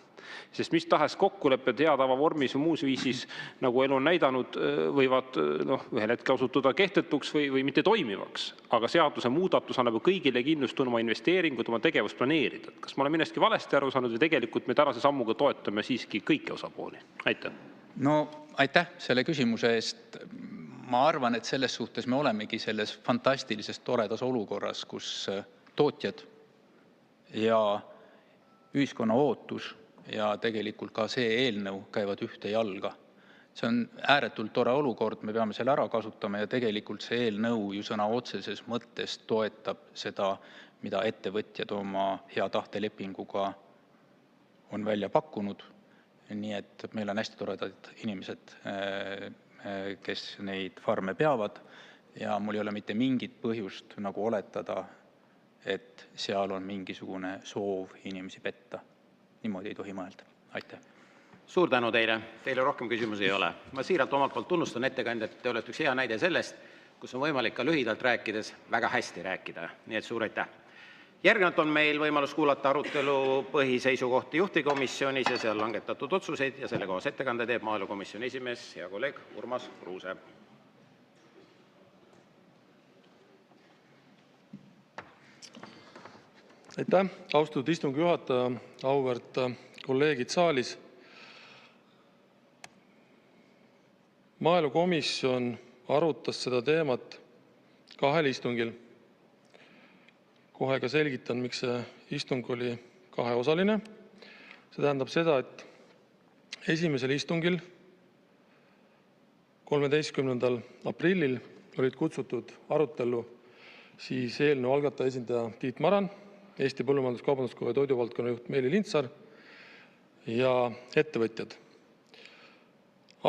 Sest mis tahes kokkulepped hea tava vormis või muus viisis, nagu elu on näidanud, võivad ühel hetkel osutuda kehtetuks või mitte toimivaks. Aga seaduse muudatus annab kõigile kindlustunne oma investeeringud, oma tegevust planeerida. Kas ma olen millestki valesti aru saanud või tegelikult me tänase sammuga toetame siiski kõiki osapooli? Aitäh. No aitäh selle küsimuse eest. Ma arvan, et selles suhtes me olemegi selles fantastilises toredas olukorras, kus tootjad ja ühiskonna ootus ja tegelikult ka see eelnõu käivad ühte jalga. See on ääretult tore olukord, me peame selle ära kasutama ja tegelikult see eelnõu ju sõna otseses mõttes toetab seda, mida ettevõtjad oma hea tahtelepinguga on välja pakkunud. Nii et meil on hästi toredad inimesed, kes neid farme peavad ja mul ei ole mitte mingit põhjust nagu oletada, et seal on mingisugune soov inimesi petta. Niimoodi ei tohi mõelda. Aitäh. Suur tänu teile. Teile rohkem küsimusi ei ole. Ma siiralt omalt poolt tunnustan ettekandjat, et te olete üks hea näide sellest, kus on võimalik ka lühidalt rääkides väga hästi rääkida. Nii et suur aitäh. Järgnevalt on meil võimalus kuulata arutelu põhiseisukohti juhtivkomisjonis ja seal langetatud otsuseid ja selle koos ettekande teeb maaelukomisjoni esimees, hea kolleeg Urmas Kruuse. Aitäh, austatud istungi juhataja, auväärt kolleegid saalis. Maaelukomisjon arutas seda teemat 2 istungil. Kohe ka selgitan, miks see istung oli 2-osaline. See tähendab seda, et esimesel istungil 13. aprillil olid kutsutud arutellu siis eelnõu algataja esindaja Tiit Maran, Eesti Põllumajandus-Kaubanduskoja toiduvaldkonna juht Meeli Lintsar ja ettevõtjad.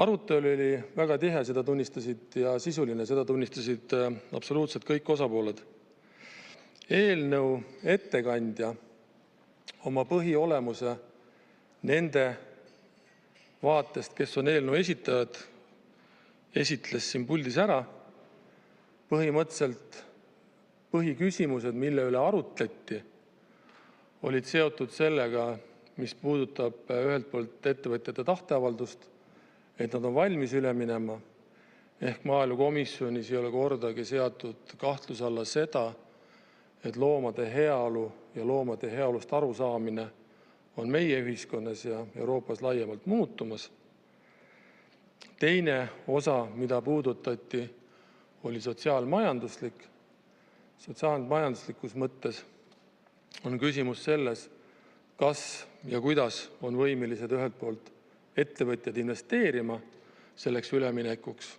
Arutelu oli väga tihe, seda tunnistasid ja sisuline, seda tunnistasid absoluutselt kõik osapooled. Eelnõu ettekandja oma põhiolemuse nende vaatest, kes on eelnõu esitajad, esitles siin puldis ära. Põhimõtteliselt põhiküsimused, mille üle arutleti, olid seotud sellega, mis puudutab ühelt poolt ettevõtjate tahteavaldust, et nad on valmis üle minema. Ehk maaelukomisjonis ei ole kordagi seatud kahtluse alla seda, et loomade heaolu ja loomade heaolust arusaamine on meie ühiskonnas ja Euroopas laiemalt muutumas. Teine osa, mida puudutati, oli sotsiaalmajanduslik. Sotsiaalmajanduslikus mõttes on küsimus selles, kas ja kuidas on võimelised ühelt poolt ettevõtjad investeerima selleks üleminekuks.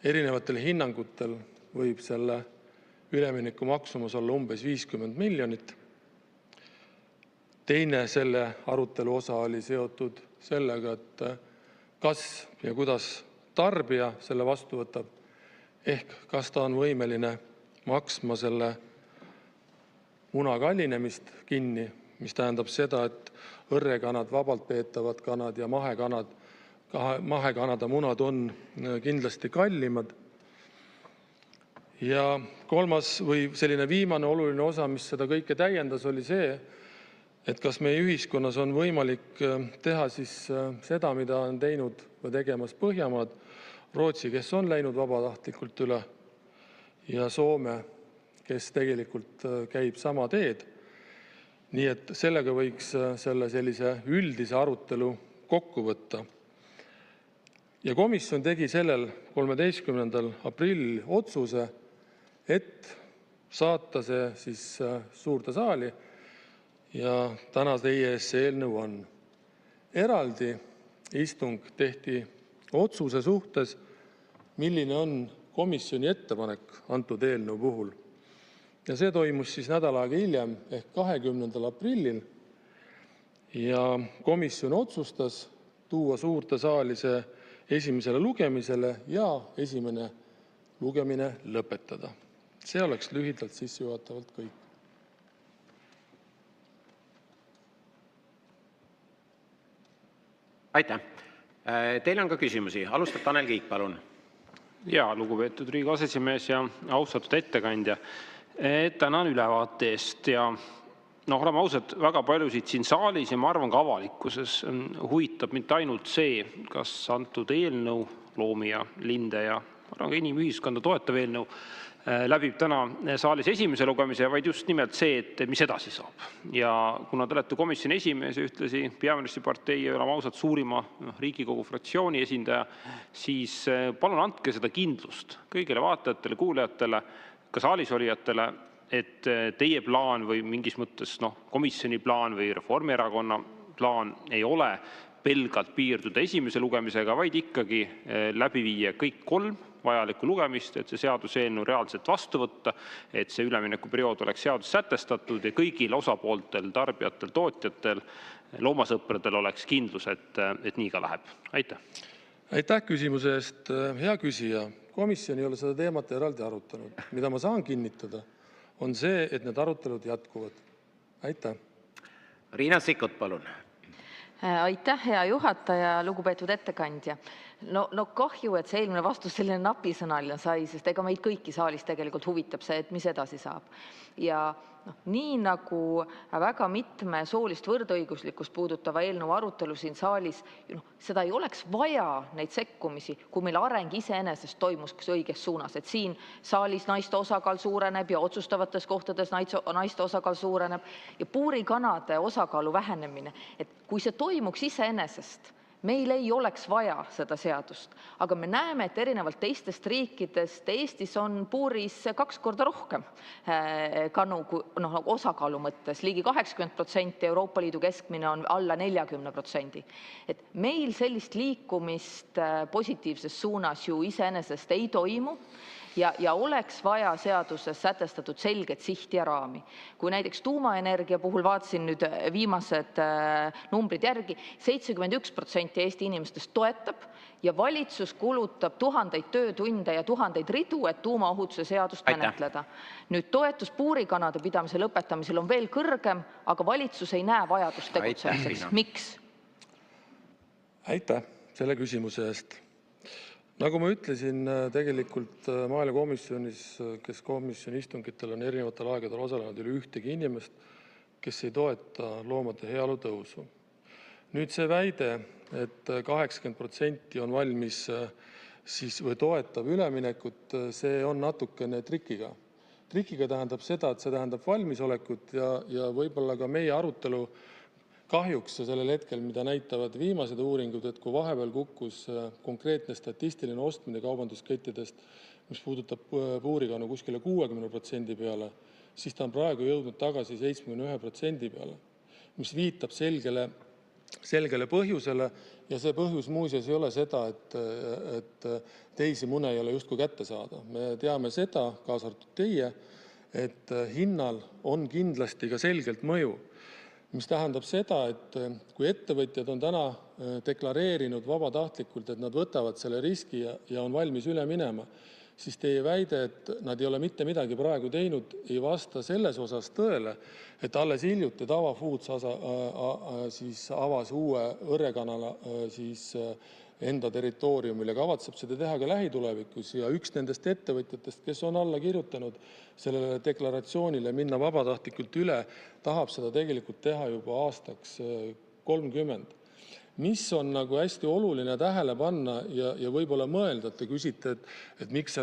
Erinevatel hinnangutel võib selle ülemineku maksumus olla umbes 50 miljonit. Teine selle arutelu osa oli seotud sellega, et kas ja kuidas tarbija selle vastu võtab, ehk kas ta on võimeline maksma selle muna kallinemist kinni, mis tähendab seda, et õrrekanad, vabalt peetavad kanad ja mahekanade munad on kindlasti kallimad. Ja kolmas või selline viimane oluline osa, mis seda kõike täiendas, oli see, et kas meie ühiskonnas on võimalik teha siis seda, mida on teinud või tegemas Põhjamaad, Rootsi, kes on läinud vabatahtlikult üle, ja Soome, kes tegelikult käib sama teed. Nii et sellega võiks selle sellise üldise arutelu kokku võtta. Ja komisjon tegi sellel 13. aprillil otsuse, et saata see siis suurde saali ja täna teie ees see eelnõu on. Eraldi istung tehti otsuse suhtes, milline on komisjoni ettepanek antud eelnõu puhul. Ja see toimus siis nädal aega hiljem ehk 20. aprillil ja komisjon otsustas tuua suurde saali see esimesele lugemisele ja esimene lugemine lõpetada. See oleks lühidalt sissejuhatavalt kõik. Aitäh. Teil on ka küsimusi. Alustab Tanel Kiik, palun. Ja, lugupeetud Riigikogu aseesimees ja austatud ettekandja. Tänan ülevaate eest ja oleme ausad, väga paljusid siin saalis ja ma arvan ka avalikkuses huvitab mitte ainult see, kas antud eelnõu loomija, linde ja arvan ka inimühiskonda toetav eelnõu läbib täna saalis esimese lugemise, vaid just nimelt see, et mis edasi saab. Ja kuna te olete komisjoni esimees ja ühtlasi peaministripartei ja oleme ausad suurima Riigikogu fraktsiooni esindaja, siis palun andke seda kindlust kõigile vaatajatele, kuulajatele, ka saalis olijatele, et teie plaan või mingis mõttes komisjoni plaan või Reformierakonna plaan ei ole pelgalt piirduda esimese lugemisega, vaid ikkagi läbi viia kõik 3 vajalikku lugemist, et see seaduseelnõu reaalselt vastu võtta, et see üleminekuperiood oleks seadus sätestatud ja kõigil osapooltel, tarbijatel, tootjatel, loomasõpradel oleks kindlus, et nii ka läheb. Aitäh. Aitäh küsimuse eest, hea küsija. Komisjon ei ole seda teemat eraldi arutanud. Mida ma saan kinnitada, on see, et need arutelud jätkuvad. Aitäh. Riina Sikkut, palun. Aitäh, hea juhataja, lugupeetud ettekandja. No kahju, et see eelmine vastus selline napisõnaline sai, sest ega meid kõiki saalis tegelikult huvitab see, et mis edasi saab. Ja nii nagu väga mitme soolist võrdõiguslikkust puudutava eelnõu arutelu siin saalis, seda ei oleks vaja neid sekkumisi, kui meil areng iseenesest toimus õiges suunas, et siin saalis naiste osakaal suureneb ja otsustavates kohtades naiste osakaal suureneb ja puurikanade osakaalu vähenemine, et kui see toimuks iseenesest, meil ei oleks vaja seda seadust, aga me näeme, et erinevalt teistest riikidest Eestis on puuris 2 korda rohkem kanu osakaalu mõttes, ligi 80%, Euroopa Liidu keskmine on alla 40%. Et meil sellist liikumist positiivses suunas ju iseenesest ei toimu ja oleks vaja seaduses sätestatud selget sihti ja raami. Kui näiteks tuumaenergia puhul vaatasin nüüd viimased numbrid järgi, 71% Eesti inimestest toetab ja valitsus kulutab 1000 töötunde ja 1000 ridu, et tuumaohutuse seadust menetleda. Nüüd toetus puurikanade pidamise lõpetamisel on veel kõrgem, aga valitsus ei näe vajadust tegutsemiseks. Miks? Aitäh selle küsimuse eest. Nagu ma ütlesin, tegelikult maaelukomisjonis, kes komisjoni istungitel on erinevatel aegadel osalenud, üle ühtegi inimest, kes ei toeta loomade heaolu tõusu. Nüüd see väide, et 80% on valmis siis või toetab üleminekut, see on natukene trikiga. Trikiga tähendab seda, et see tähendab valmisolekut ja võib-olla ka meie arutelu kahjuks sellel hetkel, mida näitavad viimased uuringud, et kui vahepeal kukkus konkreetne statistiline ostmine kaubandusketidest, mis puudutab puurikanu kuskile 60% peale, siis ta on praegu jõudnud tagasi 71% peale, mis viitab selgele põhjusele ja see põhjus muuseas ei ole seda, et teisi mune ei ole justkui kätte saada. Me teame seda, kaasa arvatud teie, et hinnal on kindlasti ka selgelt mõju. Mis tähendab seda, et kui ettevõtjad on täna deklareerinud vabatahtlikult, et nad võtavad selle riski ja on valmis üle minema, siis teie väide, et nad ei ole mitte midagi praegu teinud, ei vasta selles osas tõele, et alles hiljuti Tava Foods avas uue õrrekanala enda territooriumil ja kavatseb seda teha ka lähitulevikus. Ja üks nendest ettevõtjatest, kes on alla kirjutanud sellele deklaratsioonile minna vabatahtlikult üle, tahab seda tegelikult teha juba aastaks 30. Mis on nagu hästi oluline tähele panna ja võib-olla mõelda, et te küsite, et miks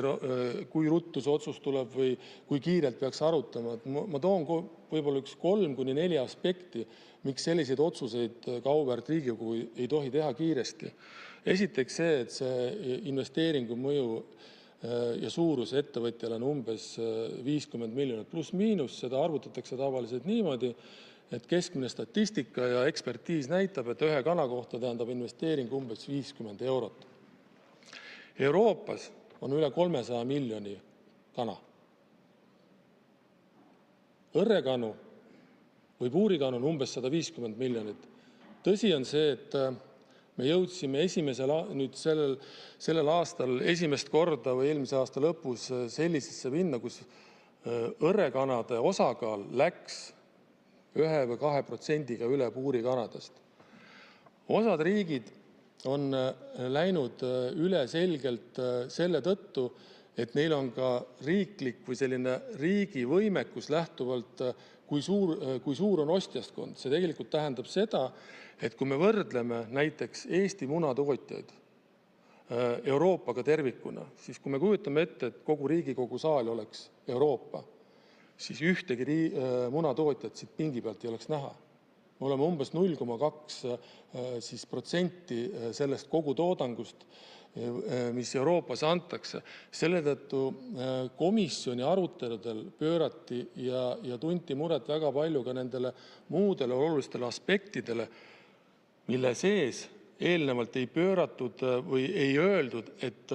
kui ruttu see otsus tuleb või kui kiirelt peaks arutama. Ma toon võib-olla 3-4 aspekti, miks selliseid otsuseid ka auväärt Riigikogu ei tohi teha kiiresti. Esiteks see, et see investeeringu mõju ja suurus ettevõtjale on umbes 50 miljonit pluss miinus. Seda arvutatakse tavaliselt niimoodi, et keskmine statistika ja ekspertiis näitab, et ühe kana kohta tähendab investeering umbes 50 eurot. Euroopas on üle 300 miljoni kana. Õrrekanu või puurikanu on umbes 150 miljonit. Tõsi on see, et me jõudsime sellel aastal esimest korda või eelmise aasta lõpus sellisesse minna, kus õrrekanade osakaal läks 1 või 2% üle puurikanadest. Osad riigid on läinud üle selgelt selle tõttu, et neil on ka riiklik või selline riigi võimekus lähtuvalt, kui suur on ostjaskond. See tegelikult tähendab seda, et kui me võrdleme näiteks Eesti munatootjaid Euroopaga tervikuna, siis kui me kujutame ette, et kogu Riigikogu saal oleks Euroopa, siis ühtegi munatootjat siit pingi pealt ei oleks näha. Me oleme umbes 0,2% sellest kogu toodangust, mis Euroopas antakse. Selle tõttu komisjoni aruteludel pöörati ja tunti muret väga palju ka nendele muudele olulistele aspektidele, mille sees eelnevalt ei pööratud või ei öeldud, et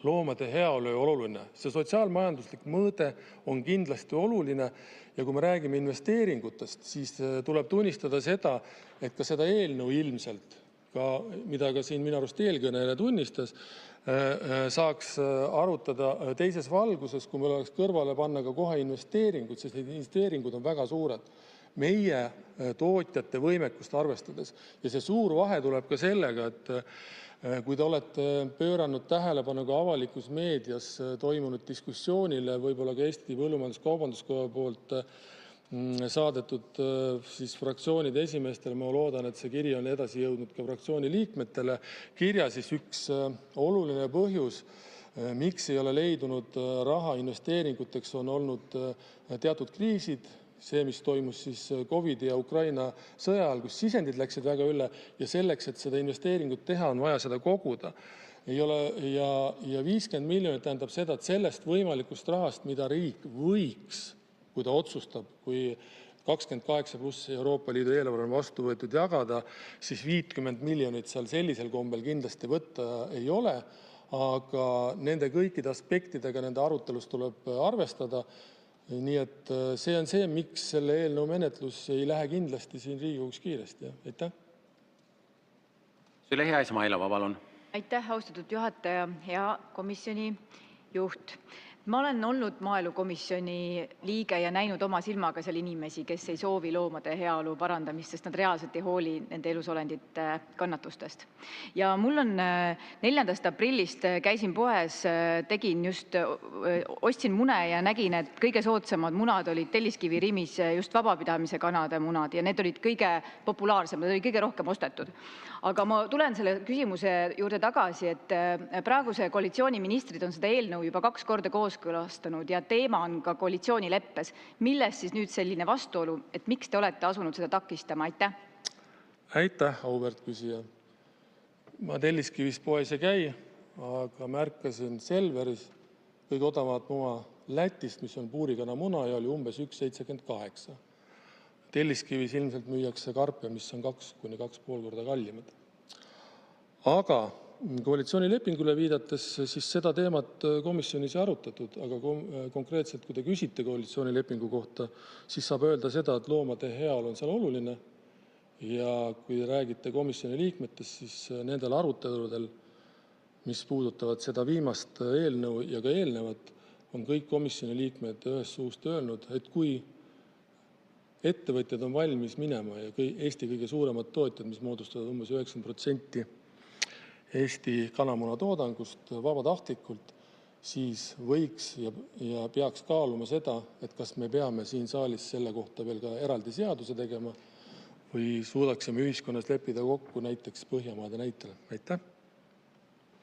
loomade heaolu on oluline. See sotsiaalmajanduslik mõõde on kindlasti oluline ja kui me räägime investeeringutest, siis tuleb tunnistada seda, et ka seda eelnõu ilmselt, mida ka siin minu arust eelkõneleja tunnistas, saaks arutada teises valguses, kui meil oleks kõrvale panna ka kohe investeeringud, sest need investeeringud on väga suured meie tootjate võimekust arvestades. Ja see suur vahe tuleb ka sellega, et kui te olete pööranud tähelepanu ka avalikus meedias toimunud diskussioonile, võib-olla ka Eesti Põllumajandus-Kaubanduskoja poolt saadetud fraktsioonide esimeestele, ma loodan, et see kiri on edasi jõudnud ka fraktsiooni liikmetele. Kirja siis üks oluline põhjus, miks ei ole leidunud raha investeeringuteks, on olnud teatud kriisid, see, mis toimus siis COVID ja Ukraina sõja ajal, kus sisendid läksid väga üle ja selleks, et seda investeeringut teha, on vaja seda koguda. Ja 50 miljonit tähendab seda, et sellest võimalikust rahast, mida riik võiks, kui ta otsustab, kui 28 pluss Euroopa Liidu eelarve on vastu võetud jagada, siis 50 miljonit seal sellisel kombel kindlasti võtta ei ole, aga nende kõikide aspektidega nende arutelus tuleb arvestada. Nii et see on see, miks selle eelnõu menetlus ei lähe kindlasti siin Riigikogus kiiresti. Aitäh. Züleyxa Izmailova, palun. Aitäh, austatud juhataja, hea komisjoni juht. Ma olen olnud maaelukomisjoni liige ja näinud oma silmaga seal inimesi, kes ei soovi loomade heaolu parandamist, sest nad reaalselt ei hooli nende elusolendite kannatustest. Ja mul on 4. aprillist käisin poes, ostsin mune ja nägin, et kõige soodsamad munad olid Telliskivi Rimis just vabapidamise kanade munad ja need olid kõige populaarsemad, need olid kõige rohkem ostetud. Aga ma tulen selle küsimuse juurde tagasi, et praeguse koalitsiooni ministrid on seda eelnõu juba 2 korda kooskõlastanud ja teema on ka koalitsioonileppes. Milles siis nüüd selline vastuolu, et miks te olete asunud seda takistama? Aitäh! Aitäh, auväärt küsija. Ma Telliskivis poes ei käi, aga märkasin Selveris kõige odavamat muna Lätist, mis on puurikana muna ja oli umbes 1,78. Telliskivis ilmselt müüakse karpe, mis on 2-2,5 korda kallimad. Aga koalitsioonilepingule viidates, siis seda teemat komisjonis ei arutatud, aga konkreetselt, kui te küsite koalitsioonilepingu kohta, siis saab öelda seda, et loomade heaolu on seal oluline. Ja kui räägite komisjoni liikmetest, siis nendel aruteludel mis puudutavad seda viimast eelnõu ja ka eelnevat, on kõik komisjoni liikmed ühest suust öelnud, et kui ettevõtjad on valmis minema ja Eesti kõige suuremad tootjad, mis moodustavad umbes 90% Eesti kanamuna toodangust vabatahtlikult, siis võiks ja peaks kaaluma seda, et kas me peame siin saalis selle kohta veel ka eraldi seaduse tegema või suudaksime ühiskonnas leppida kokku näiteks Põhjamaade näitel. Aitäh!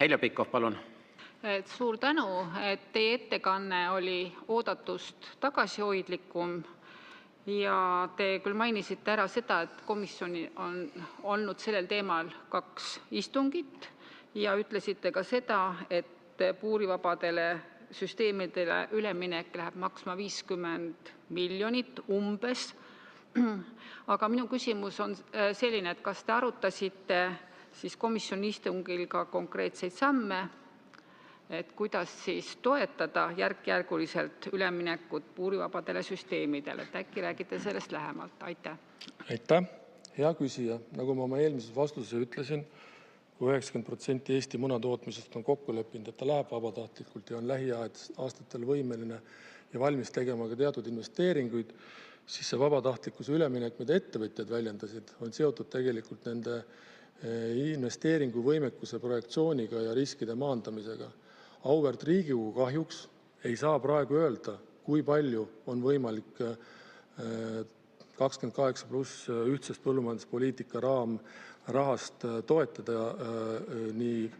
Heljo Pikhof, palun! Suur tänu, et teie ettekanne oli oodatust tagasihoidlikum ja te küll mainisite ära seda, et komisjoni on olnud sellel teemal 2 istungit ja ütlesite ka seda, et puurivabadele süsteemidele üleminek läheb maksma 50 miljonit umbes. Aga minu küsimus on selline, et kas te arutasite siis komisjoni istungil ka konkreetseid samme, et kuidas siis toetada järk-järguliselt üleminekut puurivabadele süsteemidele. Äkki räägite sellest lähemalt? Aitäh! Aitäh! Hea küsija, nagu ma oma eelmises vastuses ütlesin, kui 90% Eesti munatootmisest on kokku leppinud, et ta läheb vabatahtlikult ja on lähiaastatel võimeline ja valmis tegema ka teatud investeeringuid, siis see vabatahtlikkuse üleminek, mida ettevõtjad väljendasid, on seotud tegelikult nende investeeringuvõimekuse projektsiooniga ja riskide maandamisega. Auväärt Riigikogu kahjuks ei saa praegu öelda, kui palju on võimalik 28+ ühtsest põllumajanduspoliitika raamrahast toetada nii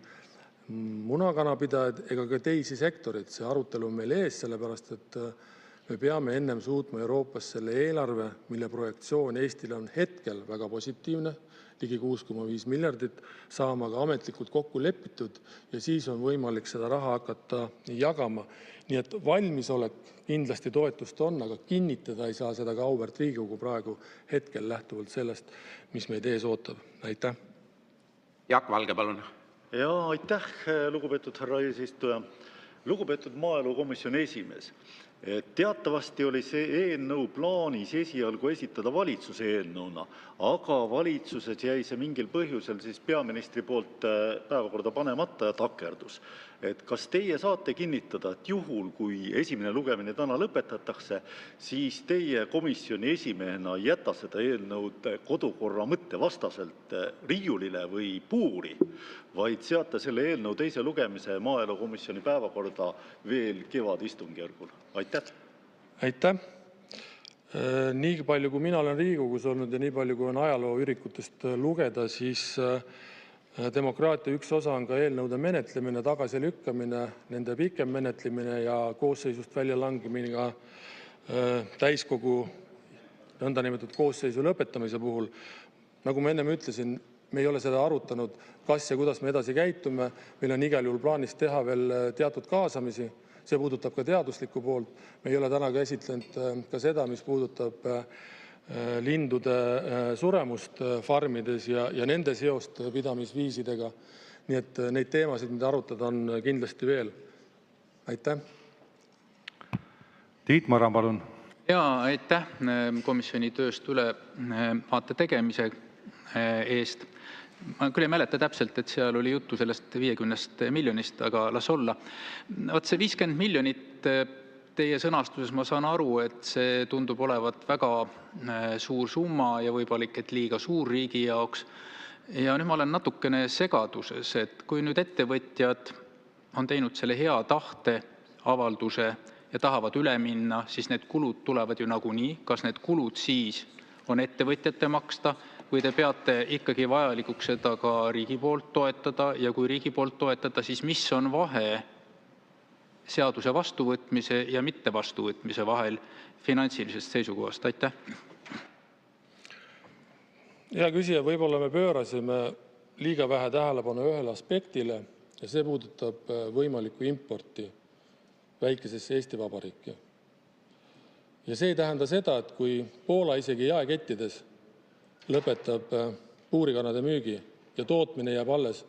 munakanapidajaid ega ka teisi sektoreid. See arutelu on meil ees, sellepärast et me peame ennem suutma Euroopas selle eelarve, mille projektsioon Eestile on hetkel väga positiivne, ligi 6,5 miljardit, saama ka ametlikult kokku lepitud ja siis on võimalik seda raha hakata jagama. Nii et valmisolek kindlasti toetust on, aga kinnitada ei saa seda ka auväärt Riigikogu praegu hetkel lähtuvalt sellest, mis meid ees ootab. Aitäh! Jaak Valge, palun! Ja aitäh, lugupeetud härra eesistuja! Lugupeetud maaelukomisjoni esimees! Teatavasti oli see eelnõu plaanis esialgu esitada valitsuse eelnõuna, aga valitsuses jäi see mingil põhjusel siis peaministri poolt päevakorda panemata ja takerdus. Kas teie saate kinnitada, et juhul, kui esimene lugemine täna lõpetatakse, siis teie komisjoni esimehena ei jäta seda eelnõud kodukorra mõtte vastaselt riiulile või puuri, vaid seate selle eelnõu teise lugemise maaelukomisjoni päevakorda veel kevadistungjärgul? Aitäh! Aitäh! Nii palju, kui mina olen Riigikogus olnud ja nii palju, kui on ajalooürikutest lugeda, siis demokraatia üks osa on ka eelnõude menetlemine, tagasilükkamine, nende pikem menetlemine ja koosseisust välja langemine ka täiskogu nõndanimetatud koosseisu lõpetamise puhul. Nagu ma ennem ütlesin, me ei ole seda arutanud, kas ja kuidas me edasi käitume. Meil on igal juhul plaanis teha veel teatud kaasamisi. See puudutab ka teaduslikku poolt. Me ei ole täna käsitlenud ka seda, mis puudutab lindude suremust farmides ja nende seost pidamisviisidega. Nii et neid teemasid, mida arutada, on kindlasti veel. Aitäh! Tiit Maran, palun! Ja aitäh komisjoni tööst ülevaate tegemise eest. Ma küll ei mäleta täpselt, et seal oli juttu sellest 50 miljonist, aga las olla. See 50 miljonit teie sõnastuses ma saan aru, et see tundub olevat väga suur summa ja võib-olla et liiga suur riigi jaoks. Ja nüüd ma olen natukene segaduses, et kui nüüd ettevõtjad on teinud selle hea tahte avalduse ja tahavad üle minna, siis need kulud tulevad ju nagunii. Kas need kulud siis on ettevõtjate maksta või te peate ikkagi vajalikuks seda ka riigi poolt toetada ja kui riigi poolt toetada, siis mis on vahe seaduse vastuvõtmise ja mitte vastuvõtmise vahel finantsilisest seisukohast? Aitäh! Hea küsija, võib-olla me pöörasime liiga vähe tähelepanu ühele aspektile ja see puudutab võimalikku importi väikesesse Eesti Vabariiki. Ja see ei tähenda seda, et kui Poola isegi jaekettides lõpetab puurikanade müügi ja tootmine jääb alles,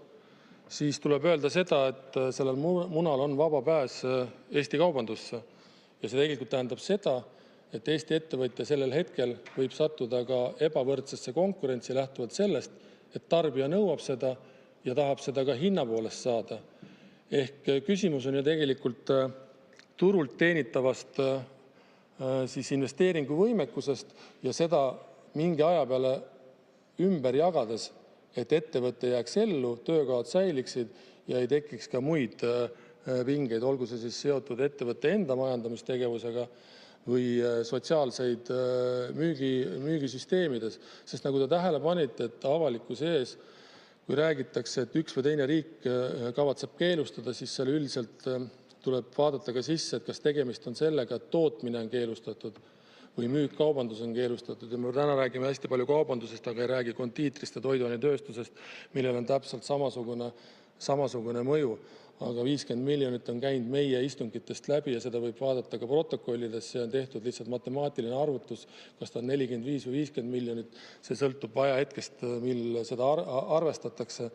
siis tuleb öelda seda, et sellel munal on vaba pääs Eesti kaubandusse. Ja see tegelikult tähendab seda, et Eesti ettevõtja sellel hetkel võib sattuda ka ebavõrdsesse konkurentsi lähtuvalt sellest, et tarbija nõuab seda ja tahab seda ka hinna poolest saada. Ehk küsimus on ju tegelikult turult teenitavast siis investeeringuvõimekusest ja seda mingi aja peale ümber jagades, et ettevõte jääks ellu, töökohad säiliksid ja ei tekiks ka muid pingeid, olgu see siis seotud ettevõtte enda majandamistegevusega või sotsiaalseid müügisüsteemides. Sest nagu te tähele panite, et avalikkuse ees, kui räägitakse, et üks või teine riik kavatseb keelustada, siis seal üldiselt tuleb vaadata ka sisse, et kas tegemist on sellega, et tootmine on keelustatud või müük, kaubandus on keelustatud. Ja me täna räägime hästi palju kaubandusest, aga ei räägi kondiitrist ja toiduainetööstusest, millel on täpselt samasugune mõju. Aga 50 miljonit on käinud meie istungitest läbi ja seda võib vaadata ka protokollides. See on tehtud lihtsalt matemaatiline arvutus, kas ta on 45 või 50 miljonit. See sõltub ajahetkest, mil seda arvestatakse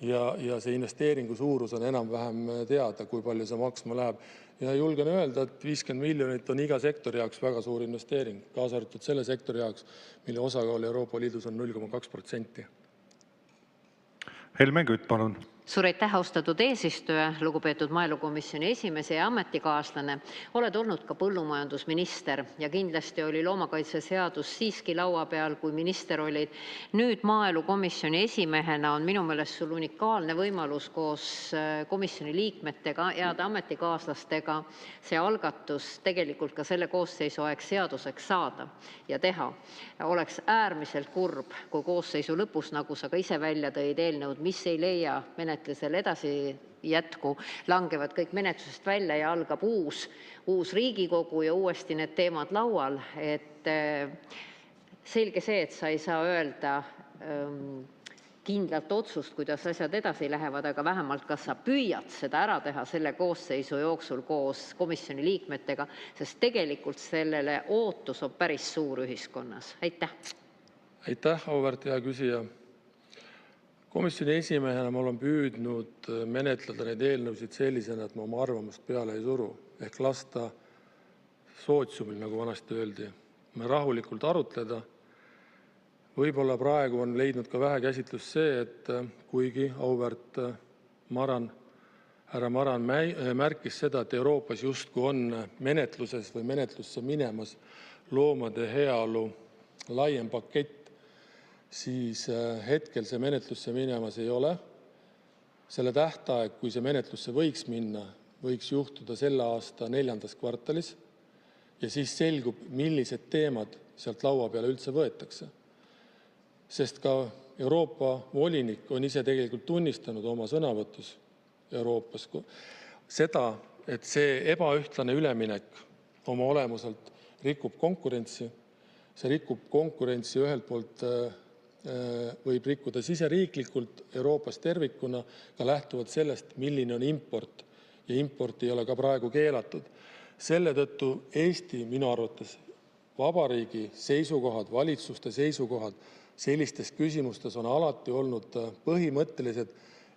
ja see investeeringu suurus on enam-vähem teada, kui palju see maksma läheb. Ja julgen öelda, et 50 miljonit on iga sektori jaoks väga suur investeering, kaasa arvatud selle sektori jaoks, mille osakaal Euroopa Liidus on 0,2%. Helmen Kütt, palun. Suur aitäh, austatud eesistuja, lugupeetud maaelukomisjoni esimees ja ametikaaslane. Oled olnud ka põllumajandusminister ja kindlasti oli loomakaitseseadus siiski laua peal, kui minister olid. Nüüd maaelukomisjoni esimehena on minu meelest sul unikaalne võimalus koos komisjoni liikmetega, heade ametikaaslastega see algatus tegelikult ka selle koosseisu aeg seaduseks saada ja teha. Oleks äärmiselt kurb, kui koosseisu lõpus, nagu sa ka ise välja tõid eelnõud, mis ei leia menetlusel edasi jätku, langevad kõik menetlusest välja ja algab uus Riigikogu ja uuesti need teemad laual. Et selge see, et sa ei saa öelda kindlalt otsust, kuidas asjad edasi lähevad, aga vähemalt kas sa püüad seda ära teha selle koosseisu jooksul koos komisjoni liikmetega, sest tegelikult sellele ootus on päris suur ühiskonnas. Aitäh! Aitäh, auväärt hea küsija! Komisjoni esimehena ma olen püüdnud menetleda neid eelnõusid sellisena, et ma oma arvamust peale ei suru, ehk lasta sootsiumil, nagu vanasti öeldi, rahulikult arutleda. Võib-olla praegu on leidnud ka vähe käsitlus see, et kuigi auväärt härra Maran märkis seda, et Euroopas justkui on menetluses või menetlusse minemas loomade heaolu laiem pakett, siis hetkel see menetlusse minemas ei ole. Selle tähtaeg, kui see menetlusse võiks minna, võiks juhtuda selle aasta 4. kvartalis ja siis selgub, millised teemad sealt laua peale üldse võetakse. Sest ka Euroopa volinik on ise tegelikult tunnistanud oma sõnavõtus Euroopas seda, et see ebaühtlane üleminek oma olemuselt rikub konkurentsi. See rikub konkurentsi ühelt poolt võib rikkuda siseriiklikult Euroopas tervikuna, ka lähtuvalt sellest, milline on import ja import ei ole ka praegu keelatud. Selle tõttu Eesti minu arvates vabariigi seisukohad, valitsuste seisukohad sellistes küsimustes on alati olnud põhimõttelised,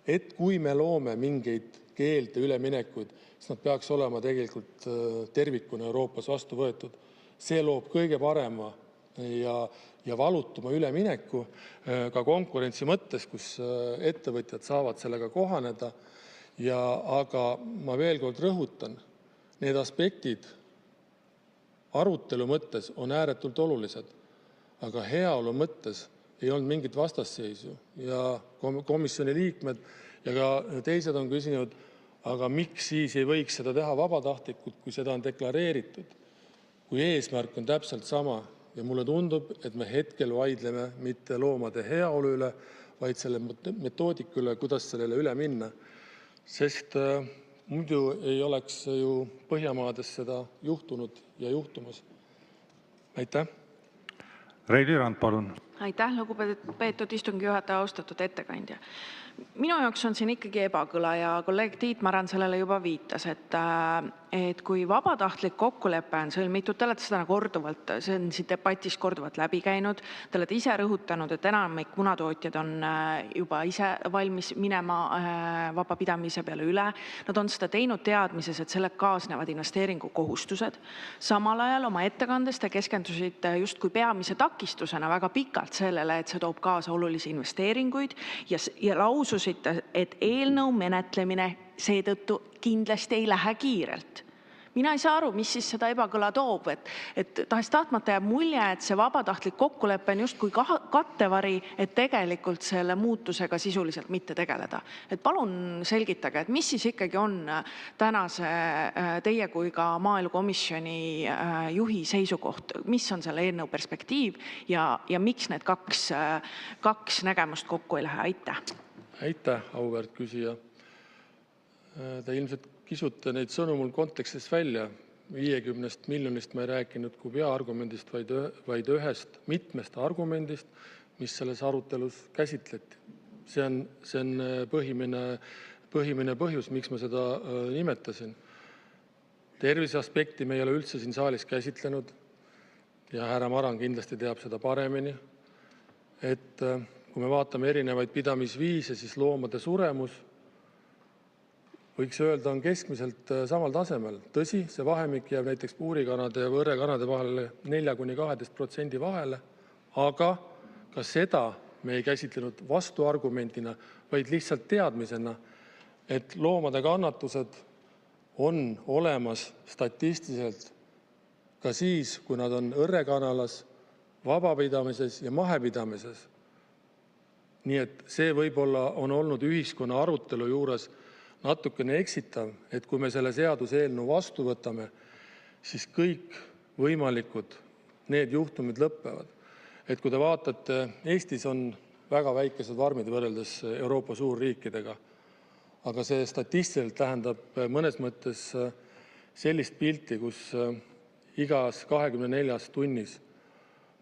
et kui me loome mingeid keelde üleminekuid, siis nad peaks olema tegelikult tervikuna Euroopas vastu võetud. See loob kõige parema ja valutuma ülemineku ka konkurentsi mõttes, kus ettevõtjad saavad sellega kohaneda. Aga ma veel kord rõhutan, need aspektid arutelu mõttes on ääretult olulised, aga heaolu mõttes ei olnud mingit vastasseisu. Ja komisjoni liikmed ja ka teised on küsinud, aga miks siis ei võiks seda teha vabatahtlikult, kui seda on deklareeritud, kui eesmärk on täpselt sama. Ja mulle tundub, et me hetkel vaidleme mitte loomade heaolu üle, vaid selle metoodika üle, kuidas sellele üle minna. Sest muidu ei oleks ju Põhjamaades seda juhtunud ja juhtumas. Aitäh! Reili Rand, palun! Aitäh, lugupeetud istungi juhataja, austatud ettekandja. Minu jaoks on siin ikkagi ebakõla ja kolleeg Tiit Maran sellele juba viitas, et kui vabatahtlik kokkulepe on sõlmitud, te olete seda korduvalt, see on siin debatis korduvalt läbi käinud, te olete ise rõhutanud, et enamik munatootjad on juba ise valmis minema vabapidamise peale üle. Nad on seda teinud teadmises, et selle kaasnevad investeeringukohustused. Samal ajal oma ettekandes te keskendusite justkui peamise takistusena väga pikalt sellele, et see toob kaasa olulisi investeeringuid ja lausa laususite, et eelnõu menetlemine seetõttu kindlasti ei lähe kiirelt. Mina ei saa aru, mis siis seda ebakõla toob, et tahes-tahtmata jääb mulje, et see vabatahtlik kokkulepe on justkui kattevari, et tegelikult selle muutusega sisuliselt mitte tegeleda. Et palun selgitage, et mis siis ikkagi on tänase teie kui ka maaelukomisjoni juhi seisukoht, mis on selle eelnõu perspektiiv ja miks need kaks nägemust kokku ei lähe? Aitäh! Aitäh, auväärt küsija. Te ilmselt kisute neid sõnu mul kontekstist välja. 50 miljonist ma ei rääkinud kui peaargumendist, vaid ühest mitmest argumendist, mis selles arutelus käsitleti. See on põhimine põhjus, miks ma seda nimetasin. Tervise aspekti me ei ole üldse siin saalis käsitlenud ja härra Maran kindlasti teab seda paremini, et kui me vaatame erinevaid pidamisviise, siis loomade suremus võiks öelda, on keskmiselt samal tasemel. Tõsi, see vahemik jääb näiteks puurikanade ja võrrekanade vahele 4–12% vahele, aga ka seda me ei käsitlenud vastuargumendina, vaid lihtsalt teadmisena, et loomade kannatused on olemas statistiliselt ka siis, kui nad on õrrekanalas, vabapidamises ja mahepidamises. Nii et see võib-olla on olnud ühiskonna arutelu juures natukene eksitav, et kui me selle seaduseelnõu vastu võtame, siis kõik võimalikud need juhtumid lõppevad. Et kui te vaatate, Eestis on väga väikesed farmid võrreldes Euroopa suurriikidega, aga see statistiliselt tähendab mõnes mõttes sellist pilti, kus igas 24 tunnis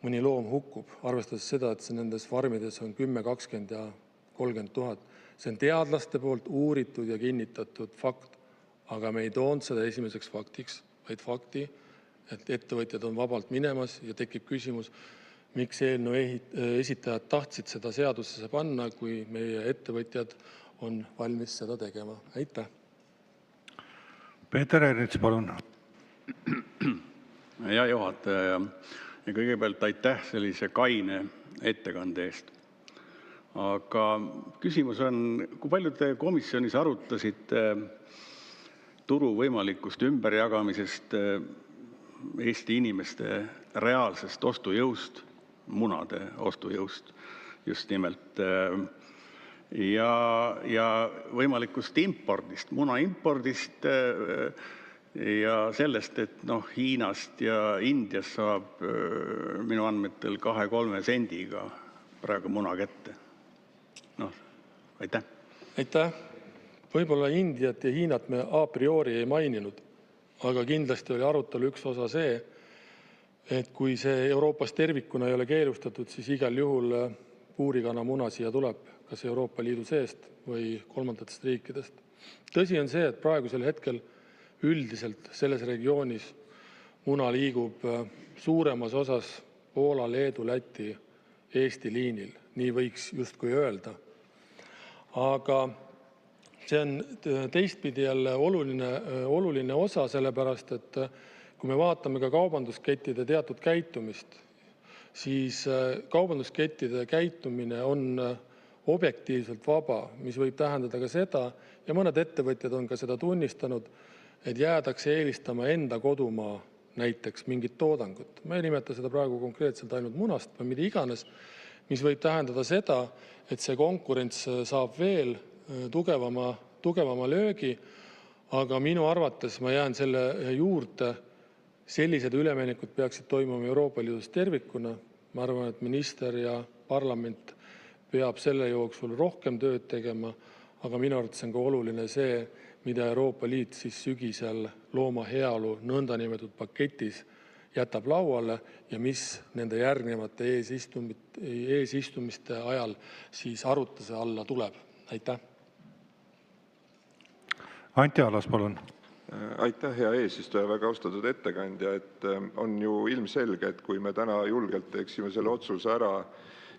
mõni loom hukkub, arvestades seda, et nendes farmides on 10, 20 ja 30 000. See on teadlaste poolt uuritud ja kinnitatud fakt, aga me ei toonud seda esimeseks faktiks, vaid fakti, et ettevõtjad on vabalt minemas ja tekib küsimus, miks eelnõu esitajad tahtsid seda seadusesse panna, kui meie ettevõtjad on valmis seda tegema. Aitäh! Peeter Ernits, palun! Hea juhataja, ja kõigepealt aitäh sellise kaine ettekande eest. Aga küsimus on, kui palju te komisjonis arutasite turu võimalikust ümberjagamisest, Eesti inimeste reaalsest ostujõust, munade ostujõust just nimelt, ja võimalikust impordist, muna impordist ja sellest, et Hiinast ja Indiast saab minu andmetel 2–3 sendiga praegu muna kätte. Aitäh. Aitäh. Võib-olla Indiat ja Hiinat me a priori ei maininud, aga kindlasti oli arutelu üks osa see, et kui see Euroopas tervikuna ei ole keelustatud, siis igal juhul puurikana muna siia tuleb, kas Euroopa Liidu seest või kolmandatest riikidest. Tõsi on see, et praegusel hetkel üldiselt selles regioonis muna liigub suuremas osas Poola, Leedu, Läti, Eesti liinil, nii võiks justkui öelda. Aga see on teistpidi jälle oluline osa, sellepärast, et kui me vaatame ka kaubanduskettide teatud käitumist, siis kaubanduskettide käitumine on objektiivselt vaba, mis võib tähendada ka seda, ja mõned ettevõtjad on ka seda tunnistanud, et jäädakse eelistama enda kodumaa näiteks mingit toodangut. Ma ei nimeta seda praegu konkreetselt ainult munast või mida iganes, mis võib tähendada seda, et see konkurents saab veel tugevama löögi, aga minu arvates ma jään selle juurde, sellised üleminekud peaksid toimuma Euroopa Liidus tervikuna. Ma arvan, et minister ja parlament peab selle jooksul rohkem tööd tegema, aga minu arvates on ka oluline see, mida Euroopa Liit siis sügisel looma heaolu nõndanimetatud paketis jätab lauale ja mis nende järgnevate eesistumiste ajal siis arutluse alla tuleb. Aitäh. Anti Allas, palun. Aitäh, hea eesistuja, väga austatud ettekandja, et on ju ilmselge, et kui me täna julgelt teeksime selle otsuse ära,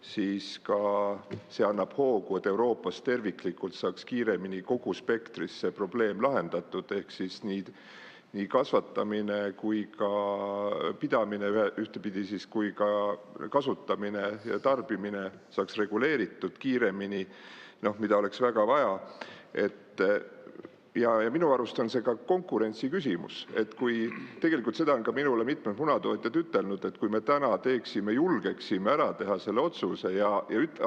siis ka see annab hoogu, et Euroopas terviklikult saaks kiiremini kogu spektris see probleem lahendatud, ehk siis nii kasvatamine kui ka pidamine ühtepidi siis kui ka kasutamine ja tarbimine saaks reguleeritud kiiremini mida oleks väga vaja. Ja minu arust on see ka konkurentsi küsimus, et kui tegelikult seda on ka minule mitmed munatootjad ütelnud, et kui me täna julgeksime ära teha selle otsuse ja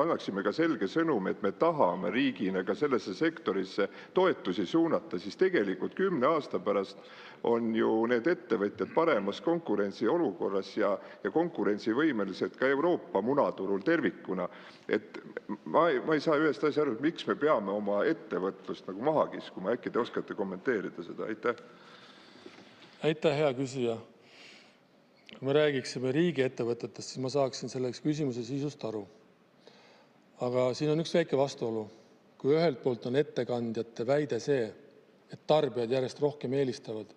annaksime ka selge sõnumi, et me tahame riigina ka sellesse sektorisse toetusi suunata, siis tegelikult 10 aasta pärast on ju need ettevõtjad paremas konkurentsiolukorras ja konkurentsivõimelised ka Euroopa munaturul tervikuna. Et ma ei saa ühest asja aru, et miks me peame oma ettevõtlust nagu maha kiskuma, äkki te oskate kommenteerida seda, aitäh. Aitäh, hea küsija. Kui me räägiksime riigiettevõtetest, siis ma saaksin selleks küsimuse sisust aru. Aga siin on üks väike vastuolu. Kui ühelt poolt on ettekandjate väide see, et tarbijad järjest rohkem eelistavad,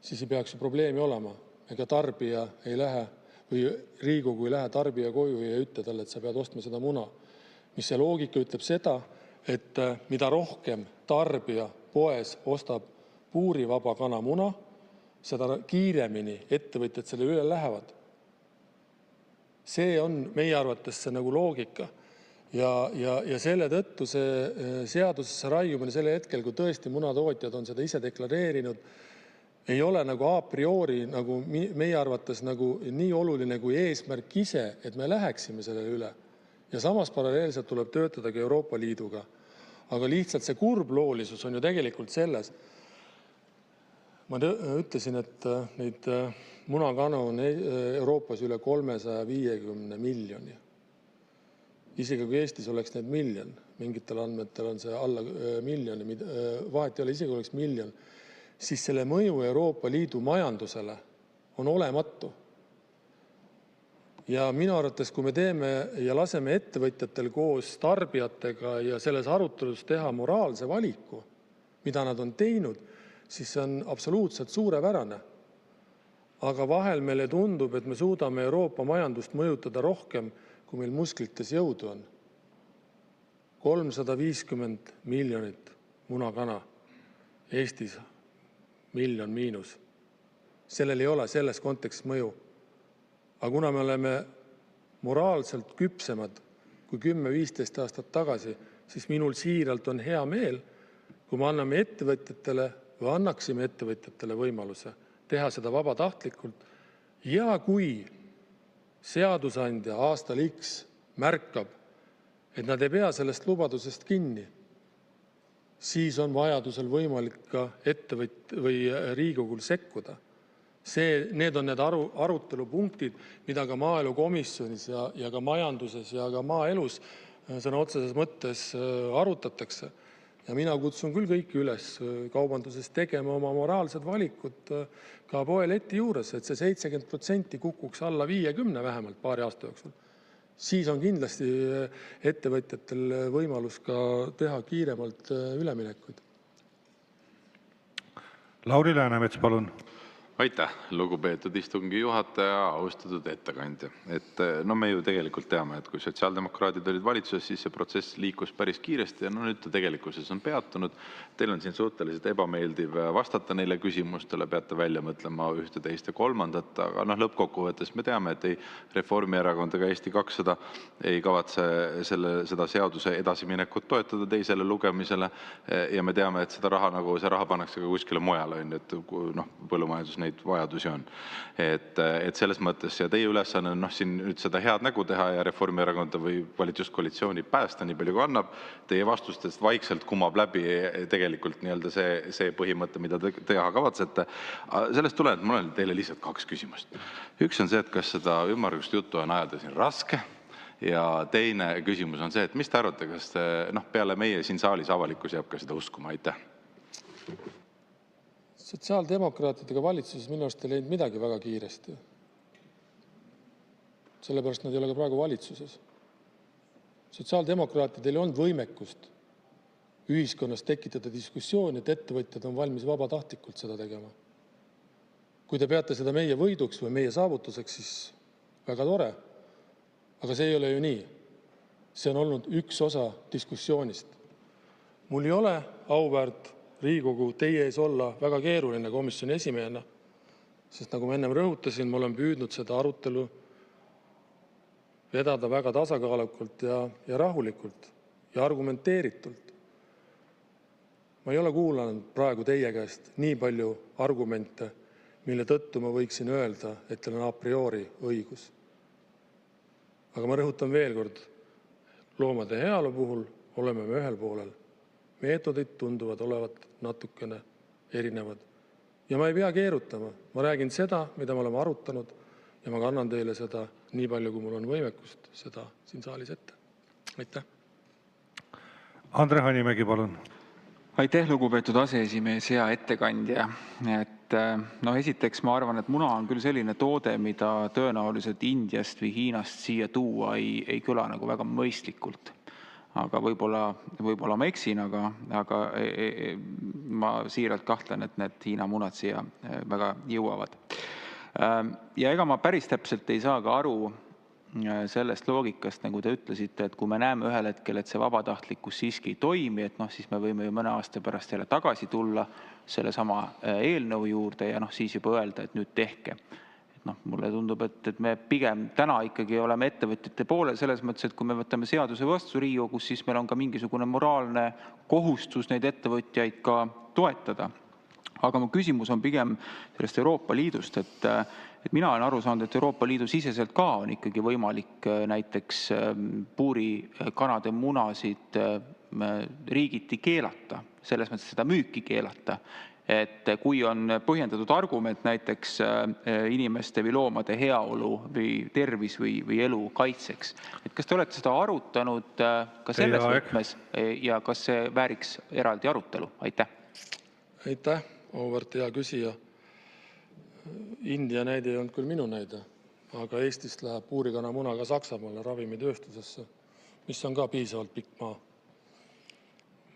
siis ei peaks ju probleemi olema. Ega tarbija ei lähe või Riigikogu ei lähe tarbija koju ja ütle talle, et sa pead ostma seda muna. Mis see loogika ütleb seda, et mida rohkem tarbija poes ostab puurivaba kanamuna, seda kiiremini ettevõtjad selle üle lähevad. See on meie arvates see nagu loogika. Ja selle tõttu see seadusesse raiumine selle hetkel, kui tõesti munatootjad on seda ise deklareerinud, ei ole nagu a priori nagu meie arvates nagu nii oluline kui eesmärk ise, et me läheksime sellele üle. Ja samas paralleelselt tuleb töötada ka Euroopa Liiduga. Aga lihtsalt see kurbloolisus on ju tegelikult selles. Ma ütlesin, et neid munakanu on Euroopas üle 350 miljoni. Isegi kui Eestis oleks need miljon, mingitel andmetel on see alla miljoni, vahet ei ole, isegi oleks miljon, siis selle mõju Euroopa Liidu majandusele on olematu. Ja minu arvates, kui me teeme ja laseme ettevõtjatel koos tarbijatega ja selles arutelus teha moraalse valiku, mida nad on teinud, siis see on absoluutselt suurepärane. Aga vahel meile tundub, et me suudame Euroopa majandust mõjutada rohkem, kui meil musklites jõudu on. 350 miljonit munakana Eestis, miljon miinus. Sellel ei ole selles kontekstis mõju. Aga kuna me oleme moraalselt küpsemad kui 10-15 aastat tagasi, siis minul siiralt on hea meel, kui me anname ettevõtjatele või annaksime ettevõtjatele võimaluse teha seda vabatahtlikult. Ja kui seadusandja aastal X märkab, et nad ei pea sellest lubadusest kinni, siis on vajadusel võimalik ka või Riigikogul sekkuda. Need on need arutelupunktid, mida ka maaelukomisjonis ja ka majanduses ja ka maaelus sõna otseses mõttes arutatakse. Ja mina kutsun küll kõiki üles kaubanduses tegema oma moraalsed valikud ka poeleti juures, et see 70% kukuks alla 50 vähemalt paari aasta jooksul. Siis on kindlasti ettevõtjatel võimalus ka teha kiiremalt üleminekuid. Lauri Läänemets, palun. Aitäh, lugupeetud istungi juhataja, austatud ettekandja. Me ju tegelikult teame, et kui sotsiaaldemokraadid olid valitsuses, siis see protsess liikus päris kiiresti ja nüüd ta tegelikkuses on peatunud. Teil on siin suhteliselt ebameeldiv vastata neile küsimustele, peate välja mõtlema ühte, teist ja kolmandat, aga lõppkokkuvõttes me teame, et ei Reformierakond ega Eesti 200 ei kavatse seda seaduse edasiminekut toetada teisele lugemisele ja me teame, et see raha pannakse ka kuskile mujale, et põllumajandus neid vajadusi on. Et selles mõttes ja teie ülesanne on siin nüüd seda head nägu teha ja Reformierakonda või valitsuskoalitsiooni päästa nii palju kui annab. Teie vastustest vaikselt kumab läbi tegelikult see põhimõte, mida te teha kavatsete. Sellest tulenevalt mul on teile lihtsalt 2 küsimust. Üks on see, et kas seda ümmargust juttu on ajada siin raske ja teine küsimus on see, et mis te arvate, kas peale meie siin saalis avalikkus jääb ka seda uskuma? Aitäh! Sotsiaaldemokraatidega valitsuses minu arust ei läinud midagi väga kiiresti. Sellepärast nad ei ole ka praegu valitsuses. Sotsiaaldemokraatidel on võimekust ühiskonnas tekitada diskussiooni, et ettevõtjad on valmis vabatahtlikult seda tegema. Kui te peate seda meie võiduks või meie saavutuseks, siis väga tore. Aga see ei ole ju nii. See on olnud üks osa diskussioonist. Mul ei ole auväärt Riigikogu teie ees olla väga keeruline komisjoni esimehena, sest nagu ma enne rõhutasin, ma olen püüdnud seda arutelu vedada väga tasakaalukult ja rahulikult. ja argumenteeritult. Ma ei ole kuulanud praegu teie käest nii palju argumente, mille tõttu ma võiksin öelda, et teil on a priori õigus. Aga ma rõhutan veel kord, loomade heaolu puhul oleme me ühel poolel. Meetodid tunduvad olevat natukene erinevad. Ja ma ei pea keerutama. Ma räägin seda, mida me oleme arutanud ja ma kannan teile seda nii palju, kui mul on võimekust seda siin saalis ette. Aitäh. Andre Hanimägi, palun. Aitäh, lugupeetud aseesimees, hea ettekandja. Esiteks ma arvan, et muna on küll selline toode, mida tõenäoliselt Indiast või Hiinast siia tuua ei kõla nagu väga mõistlikult. Aga võib-olla ma eksin, aga ma siiralt kahtlen, et need Hiina munad siia väga jõuavad. Ja ega ma päris täpselt ei saa ka aru sellest loogikast, nagu te ütlesite, et kui me näeme ühel hetkel, et see vabatahtlikkus siiski ei toimi, et siis me võime ju mõne aasta pärast jälle tagasi tulla selle sama eelnõu juurde ja siis juba öelda, et nüüd tehke. Mulle tundub, et me pigem täna ikkagi oleme ettevõtjate poole selles mõttes, et kui me võtame seaduse vastu Riigikogus, siis meil on ka mingisugune moraalne kohustus neid ettevõtjaid ka toetada. Aga mu küsimus on pigem sellest Euroopa Liidust, et mina olen aru saanud, et Euroopa Liidu siseselt ka on ikkagi võimalik näiteks puurikanade munasid riigiti keelata, selles mõttes seda müüki keelata. Et kui on põhjendatud argument näiteks inimeste või loomade heaolu või tervis või elu kaitseks. Et kas te olete seda arutanud ka selles võtmes ja kas see vääriks eraldi arutelu? Aitäh. Aitäh, auväärt hea küsija. India näide ei olnud küll minu näide, aga Eestist läheb puurikana muna ka Saksamaale ravimitööstusesse, mis on ka piisavalt pikk maa.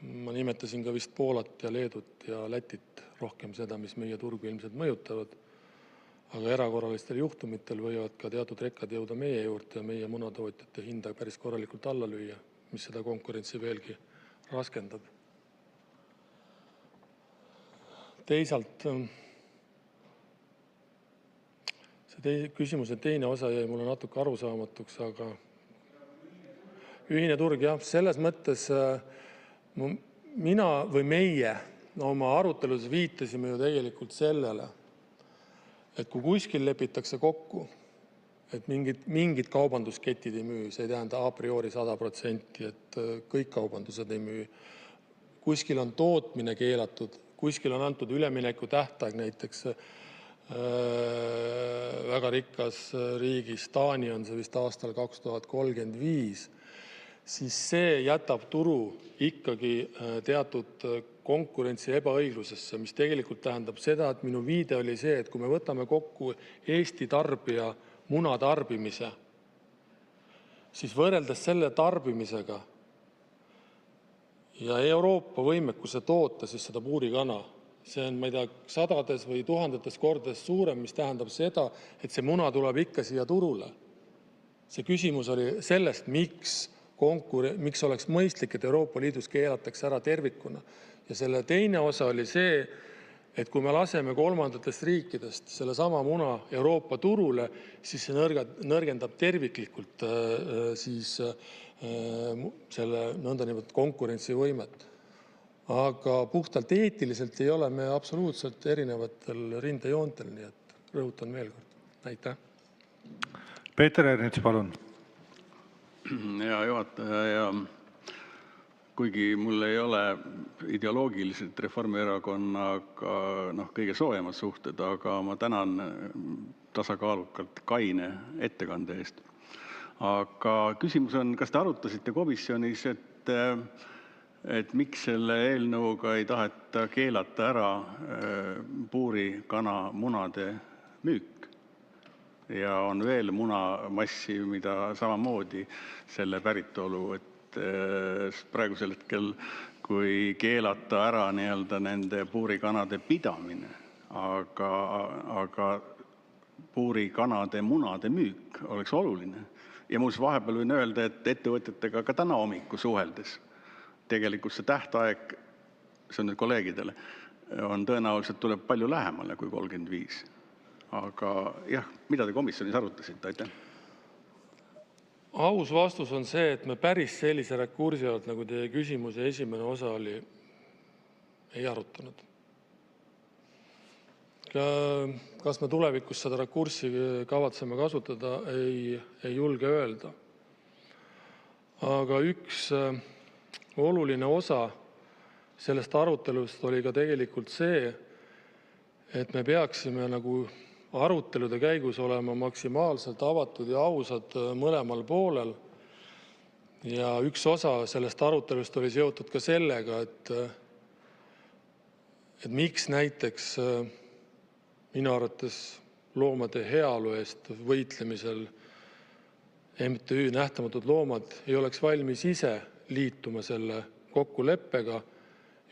Ma nimetasin ka vist Poolat ja Leedut ja Lätit rohkem seda, mis meie turgu ilmselt mõjutavad. Aga erakorralistel juhtumitel võivad ka teatud rekkad jõuda meie juurde ja meie munatootjate hinda päris korralikult alla lüüa, mis seda konkurentsi veelgi raskendab. Teisalt, see küsimuse teine osa jäi mulle natuke arusaamatuks, aga ühine turg, jah, selles mõttes mina või meie oma aruteludes viitasime ju tegelikult sellele, et kui kuskil lepitakse kokku, et mingid kaubandusketid ei müü, see ei tähenda a priori 100%, et kõik kaubandused ei müü. Kuskil on tootmine keelatud, kuskil on antud ülemineku tähtaeg, näiteks väga rikkas riigis, Taani on see vist aastal 2035, siis see jätab turu ikkagi teatud konkurentsi ebaõiglusesse, mis tegelikult tähendab seda, et minu viide oli see, et kui me võtame kokku Eesti tarbija muna tarbimise, siis võrreldes selle tarbimisega ja Euroopa võimekuse toota siis seda puurikana, see on, ma ei tea, sadades või tuhandetes kordades suurem, mis tähendab seda, et see muna tuleb ikka siia turule. See küsimus oli sellest, miks oleks mõistlik, et Euroopa Liidus keelatakse ära tervikuna. Ja selle teine osa oli see, et kui me laseme kolmandatest riikidest selle sama muna Euroopa turule, siis see nõrgendab terviklikult siis selle nõndanimetatud konkurentsivõimet. Aga puhtalt eetiliselt ei ole me absoluutselt erinevatel rindejoontel, nii et rõhutan veel kord. Aitäh. Peeter Ernits, palun. Hea juhataja ja kuigi mul ei ole ideoloogiliselt Reformierakonnaga kõige soojemad suhted, aga ma tänan tasakaalukalt kaine ettekande eest. Aga küsimus on, kas te arutasite komisjonis, et miks selle eelnõuga ei taheta keelata ära puurikana munade müük? Ja on veel munamassi, mida samamoodi selle päritolu, et praegusel hetkel, kui keelata ära nende puurikanade pidamine, aga puurikanade munade müük oleks oluline. Ja muus vahepeal võin öelda, et ettevõtjatega ka täna hommiku suheldes, tegelikult see tähtaeg, see on nüüd kolleegidele, on tõenäoliselt tuleb palju lähemale kui 35. Aga jah, mida te komisjonis arutasite? Aitäh. aus vastus on see, et me päris sellise rakursi alt, nagu teie küsimuse esimene osa oli, ei arutanud. Kas me tulevikus seda rakurssi kavatseme kasutada, ei julge öelda. Aga üks oluline osa sellest arutelust oli ka tegelikult see, et me peaksime nagu arutelude käigus olema maksimaalselt avatud ja ausad mõlemal poolel. Ja üks osa sellest arutelust oli seotud ka sellega, et miks näiteks minu arvates loomade heaolu eest võitlemisel MTÜ Nähtamatud Loomad ei oleks valmis ise liituma selle kokkuleppega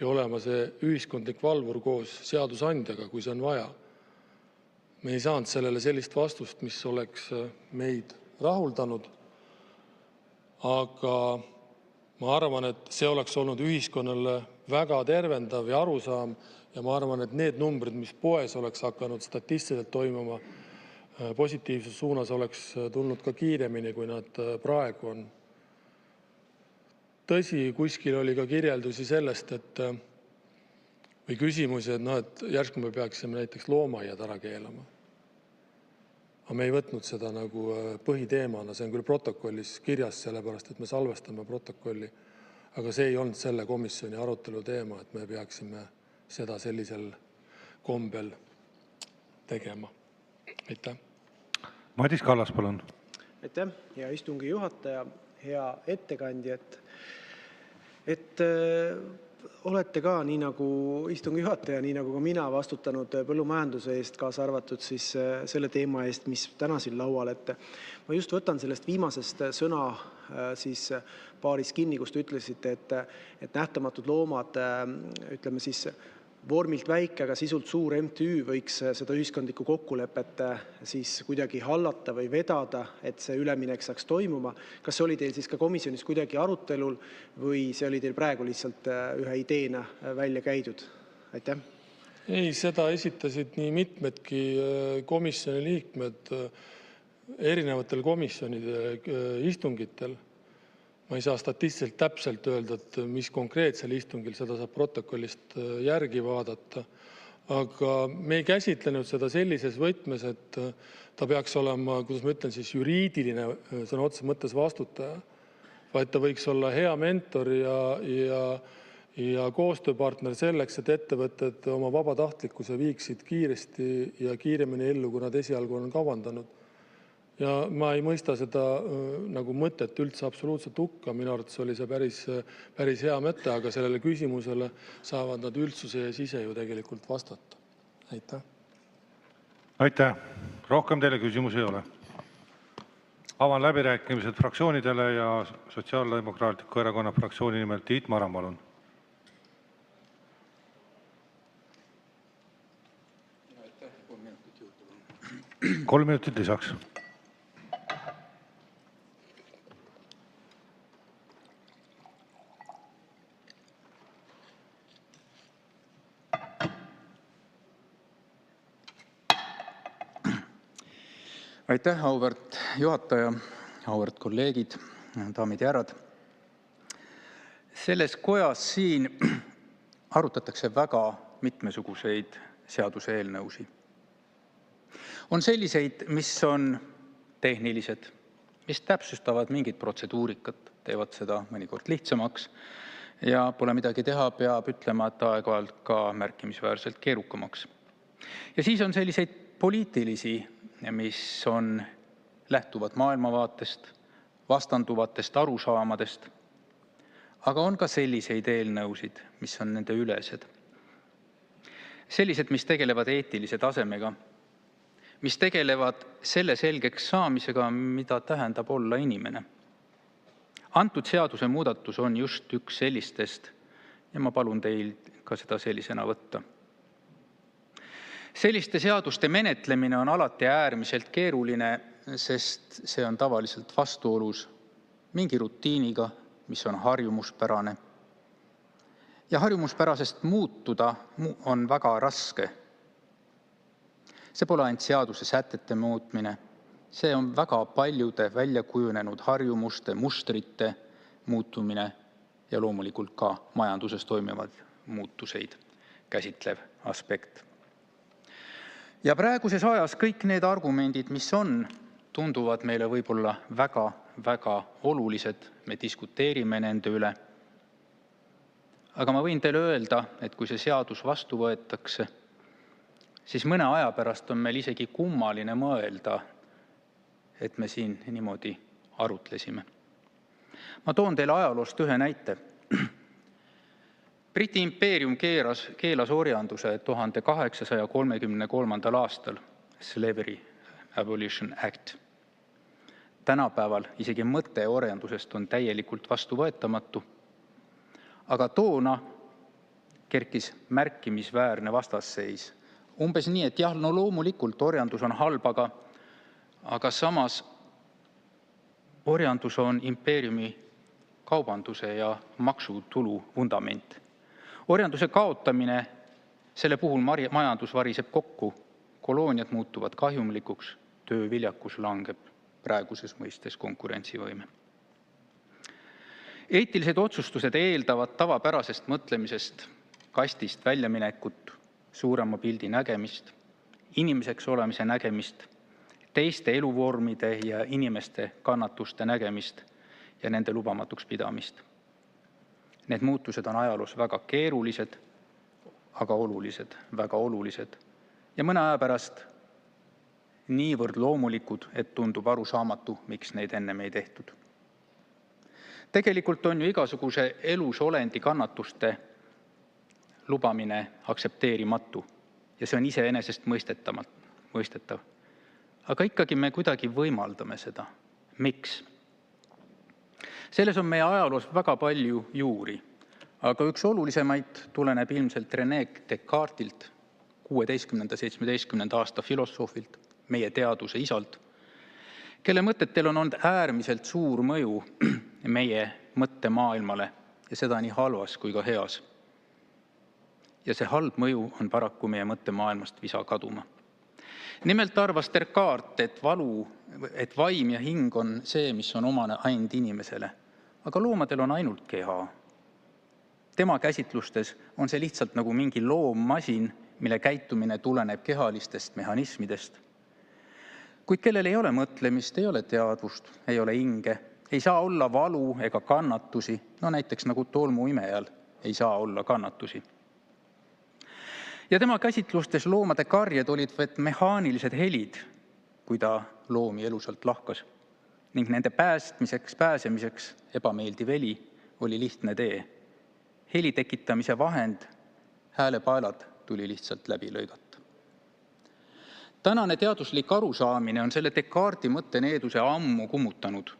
ja olema see ühiskondlik valvur koos seadusandjaga, kui see on vaja. Me ei saanud sellele sellist vastust, mis oleks meid rahuldanud, aga ma arvan, et see oleks olnud ühiskonnale väga tervendav ja arusaam ja ma arvan, et need numbrid, mis poes oleks hakanud statistiliselt toimuma positiivses suunas, oleks tulnud ka kiiremini, kui nad praegu on. Tõsi, kuskil oli ka kirjeldusi sellest, või küsimusi, et järsku me peaksime näiteks loomaaiad ära keelama. Aga me ei võtnud seda nagu põhiteemana, see on küll protokollis kirjas, sellepärast, et me salvestame protokolli, aga see ei olnud selle komisjoni arutelu teema, et me peaksime seda sellisel kombel tegema. Aitäh. Madis Kallas, palun. Aitäh, hea istungi juhataja, hea ettekandja, et olete ka nii nagu istungi juhataja, nii nagu ka mina vastutanud põllumajanduse eest, kaasa arvatud siis selle teema eest, mis täna siin laual. Ma just võtan sellest viimasest sõna siis paaris kinni, kus te ütlesite, et Nähtamatud Loomad, ütleme siis vormilt väike, aga sisult suur MTÜ võiks seda ühiskondlikku kokkulepet siis kuidagi hallata või vedada, et see üleminek saaks toimuma. Kas see oli teil siis ka komisjonis kuidagi arutelul või see oli teil praegu lihtsalt ühe ideena välja käidud? Aitäh. Ei, seda esitasid nii mitmedki komisjoni liikmed erinevatel komisjonide istungitel. Ma ei saa statistiliselt täpselt öelda, et mis konkreetsel istungil, seda saab protokollist järgi vaadata. Aga me ei käsitlenud seda sellises võtmes, et ta peaks olema, kuidas ma ütlen, siis juriidiline sõna otseses mõttes vastutaja, vaid ta võiks olla hea mentor ja koostööpartner selleks, et ettevõtted oma vabatahtlikkuse viiksid kiiresti ja kiiremini ellu, kui nad esialgu on kavandanud. Ja ma ei mõista seda nagu mõtet üldse absoluutselt hukka. Minu arvates oli see päris hea mõte, aga sellele küsimusele saavad nad üldsuse ja ise ju tegelikult vastata. Aitäh. Aitäh. Rohkem teile küsimusi ei ole. Avan läbirääkimised fraktsioonidele ja Sotsiaaldemokraatliku Erakonna fraktsiooni nimel Tiit Maran, palun. Kolm minutit lisaks. Aitäh, auväärt juhataja, auväärt kolleegid, daamid ja härrad. Selles kojas siin arutatakse väga mitmesuguseid seaduseelnõusid. On selliseid, mis on tehnilised, mis täpsustavad mingit protseduurikat, teevad seda mõnikord lihtsamaks ja pole midagi teha, peab ütlema, et aeg-ajalt ka märkimisväärselt keerukamaks. Ja siis on selliseid poliitilisi, mis lähtuvad maailmavaatest, vastanduvatest arusaamadest, aga on ka selliseid eelnõusid, mis on nende ülesed. Sellised, mis tegelevad eetilise tasemega, mis tegelevad selle selgeks saamisega, mida tähendab olla inimene. Antud seaduse muudatus on just üks sellistest ja ma palun teil ka seda sellisena võtta. Selliste seaduste menetlemine on alati äärmiselt keeruline, sest see on tavaliselt vastuolus mingi rutiiniga, mis on harjumuspärane. Ja harjumuspärasest muutuda on väga raske. See pole ainult seaduse sätete muutmine, See on väga paljude välja kujunenud harjumuste, mustrite muutumine ja loomulikult ka majanduses toimuvad muutuseid käsitlev aspekt. Ja praeguses ajas kõik need argumendid, mis on, tunduvad meile võib-olla väga olulised, me diskuteerime nende üle. Aga ma võin teile öelda, et kui see seadus vastu võetakse, siis mõne aja pärast on meil isegi kummaline mõelda, et me siin niimoodi arutlesime. Ma toon teile ajaloost ühe näite. Briti impeerium keelas orjanduse 1833. aastal, Slavery Abolition Act. Tänapäeval isegi mõte orjandusest on täielikult vastuvõetamatu, aga toona kerkis märkimisväärne vastasseis. Umbes nii, et jah, no loomulikult orjandus on halb, aga samas orjandus on impeeriumi kaubanduse ja maksutulu vundament. Orjanduse kaotamine, selle puhul majandus variseb kokku, kolooniad muutuvad kahjumlikuks, tööviljakus langeb, praeguses mõistes konkurentsivõime. Eetilised otsustused eeldavad tavapärasest mõtlemisest, kastist väljaminekut, suurema pildi nägemist, inimeseks olemise nägemist, teiste eluvormide ja inimeste kannatuste nägemist ja nende lubamatuks pidamist. Need muutused on ajaloos väga keerulised, aga olulised, väga olulised. Ja mõne aja pärast niivõrd loomulikud, et tundub arusaamatu, miks neid ennem ei tehtud. Tegelikult on ju igasuguse elusolendi kannatuste lubamine aktsepteerimatu ja see on iseenesest mõistetav. Aga ikkagi me kuidagi võimaldame seda. Miks? Selles on meie ajaloos väga palju juuri, aga üks olulisemaid tuleneb ilmselt René Descartesilt, 16.–17. aasta filosoofilt, meie teaduse isalt, kelle mõtetel on olnud äärmiselt suur mõju meie mõttemaailmale ja seda nii halvas kui ka heas. Ja see halb mõju on paraku meie mõttemaailmast visa kaduma. Nimelt arvas Descartes, et vaim ja hing on see, mis on omane ainult inimesele, aga loomadel on ainult keha. Tema käsitlustes on see lihtsalt nagu mingi loommasin, mille käitumine tuleneb kehalistest mehhanismidest. Kuid kellel ei ole mõtlemist, ei ole teadvust, ei ole hinge, ei saa olla valu ega kannatusi, no näiteks nagu tolmuimejal ei saa olla kannatusi. Ja tema käsitlustes loomade karjed olid mehaanilised helid, kui ta loomi elusalt lahkas. Ning nende pääsemiseks ebameeldiv heli oli lihtne tee. Heli tekitamise vahend, häälepaelad tuli lihtsalt läbi lõigata. Tänane teaduslik arusaamine on selle Descartesi mõtteneeduse ammu kummutanud.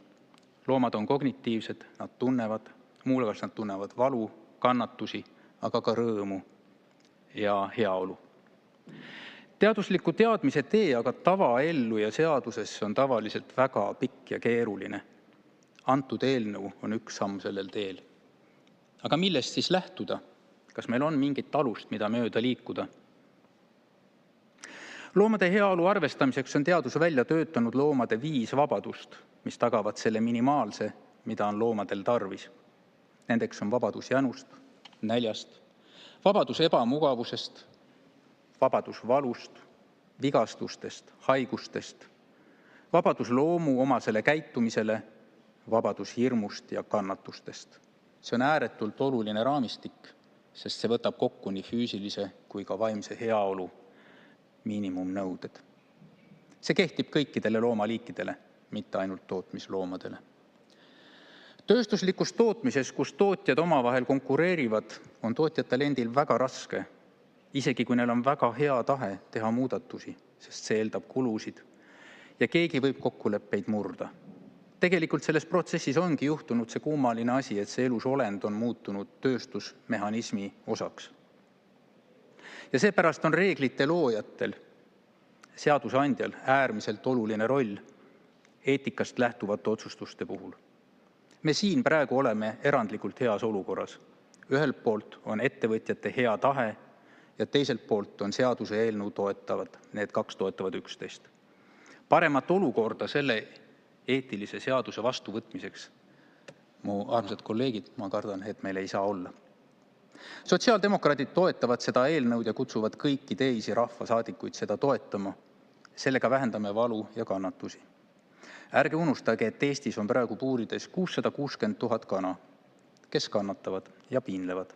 Loomad on kognitiivsed, nad tunnevad, muuhulgas nad tunnevad valu, kannatusi, aga ka rõõmu ja heaolu. Teadusliku teadmise tee aga tavaellu ja seadusesse on tavaliselt väga pikk ja keeruline. Antud eelnõu on üks samm sellel teel. Aga millest siis lähtuda? Kas meil on mingit alust, mida mööda liikuda? Loomade heaolu arvestamiseks on teadus välja töötanud loomade 5 vabadust, mis tagavad selle minimaalse, mida on loomadel tarvis. Nendeks on vabadus jänust, näljast, vabadus ebamugavusest, vabadus valust, vigastustest, haigustest, vabadus loomu omasele käitumisele, vabadus hirmust ja kannatustest. See on ääretult oluline raamistik, sest see võtab kokku nii füüsilise kui ka vaimse heaolu miinimumnõuded. See kehtib kõikidele loomaliikidele, mitte ainult tootmisloomadele. Tööstuslikus tootmises, kus tootjad omavahel konkureerivad, on tootjatel endil väga raske, isegi kui neil on väga hea tahe teha muudatusi, sest see eeldab kulusid ja keegi võib kokkuleppeid murda. Tegelikult selles protsessis ongi juhtunud see kummaline asi, et see elusolend on muutunud tööstusmehhanismi osaks. Ja seepärast on reeglite loojatel, seadusandjal äärmiselt oluline roll eetikast lähtuvate otsustuste puhul. Me siin praegu oleme erandlikult heas olukorras. Ühelt poolt on ettevõtjate hea tahe ja teiselt poolt on seaduse eelnõu toetavad, need 2 toetavad 11. Paremat olukorda selle eetilise seaduse vastuvõtmiseks, mu armsad kolleegid, ma kardan, et meil ei saa olla. Sotsiaaldemokraadid toetavad seda eelnõud ja kutsuvad kõiki teisi rahvasaadikuid seda toetama. Sellega vähendame valu ja kannatusi. Ärge unustage, et Eestis on praegu puurides 660 000 kana, kes kannatavad ja piinlevad.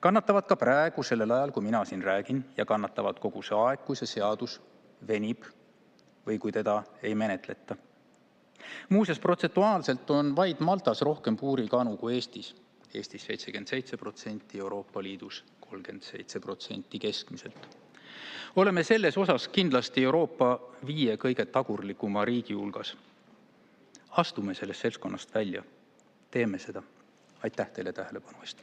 Kannatavad ka praegu sellel ajal, kui mina siin räägin, ja kannatavad kogu see aeg, kui see seadus venib või kui teda ei menetleta. Muuseas, protsentuaalselt on vaid Maltas rohkem puurikanu kui Eestis. Eestis 77%, Euroopa Liidus 37% keskmiselt. Oleme selles osas kindlasti Euroopa 5 kõige tagurlikuma riigi hulgas. Astume sellest seltskonnast välja. Teeme seda. Aitäh teile tähelepanu eest.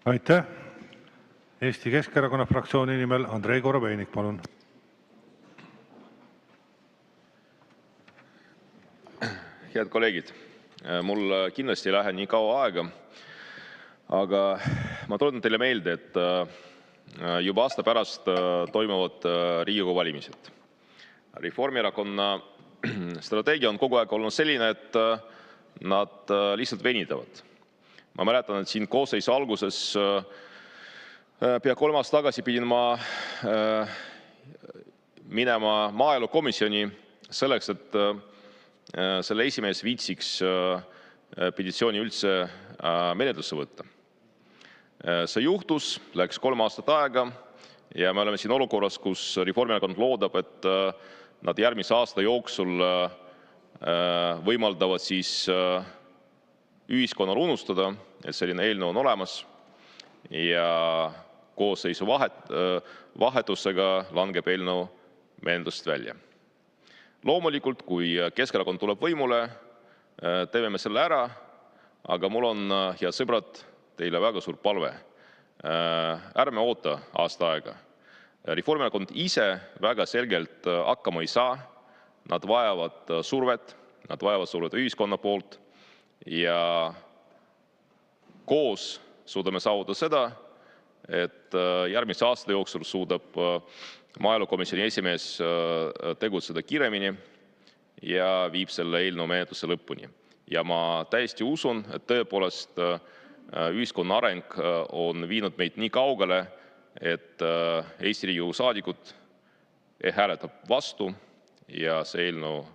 Aitäh. Eesti Keskerakonna fraktsiooni nimel Andrei Korobeinik, palun. Head kolleegid, mul kindlasti ei lähe nii kaua aega, aga ma tuletan teile meelde, et juba aasta pärast toimuvad Riigikogu valimised. Reformierakonna strateegia on kogu aeg olnud selline, et nad lihtsalt venitavad. Ma mäletan, et siin koosseisu alguses pea 3 aastat tagasi pidin ma minema maaelukomisjoni selleks, et selle esimees viitsiks petitsiooni üldse menetlusse võtta. See juhtus, läks 3 aastat aega ja me oleme siin olukorras, kus Reformierakond loodab, et nad järgmise aasta jooksul võimaldavad siis ühiskonnal unustada, et selline eelnõu on olemas ja koosseisu vahetusega langeb eelnõu menetlust välja. Loomulikult, kui Keskerakond tuleb võimule, teeme me selle ära, aga mul on, head sõbrad, teile väga suur palve. Ärme oota aasta aega. Reformierakond ise väga selgelt hakkama ei saa. Nad vajavad survet ühiskonna poolt ja koos suudame saavutada seda, et järgmise aasta jooksul suudab maaelukomisjoni esimees tegutseda kiiremini ja viib selle eelnõu menetluse lõpuni. Ja ma täiesti usun, et tõepoolest ühiskonna areng on viinud meid nii kaugele, et Eesti Riigikogu saadikud hääletab vastu ja see eelnõu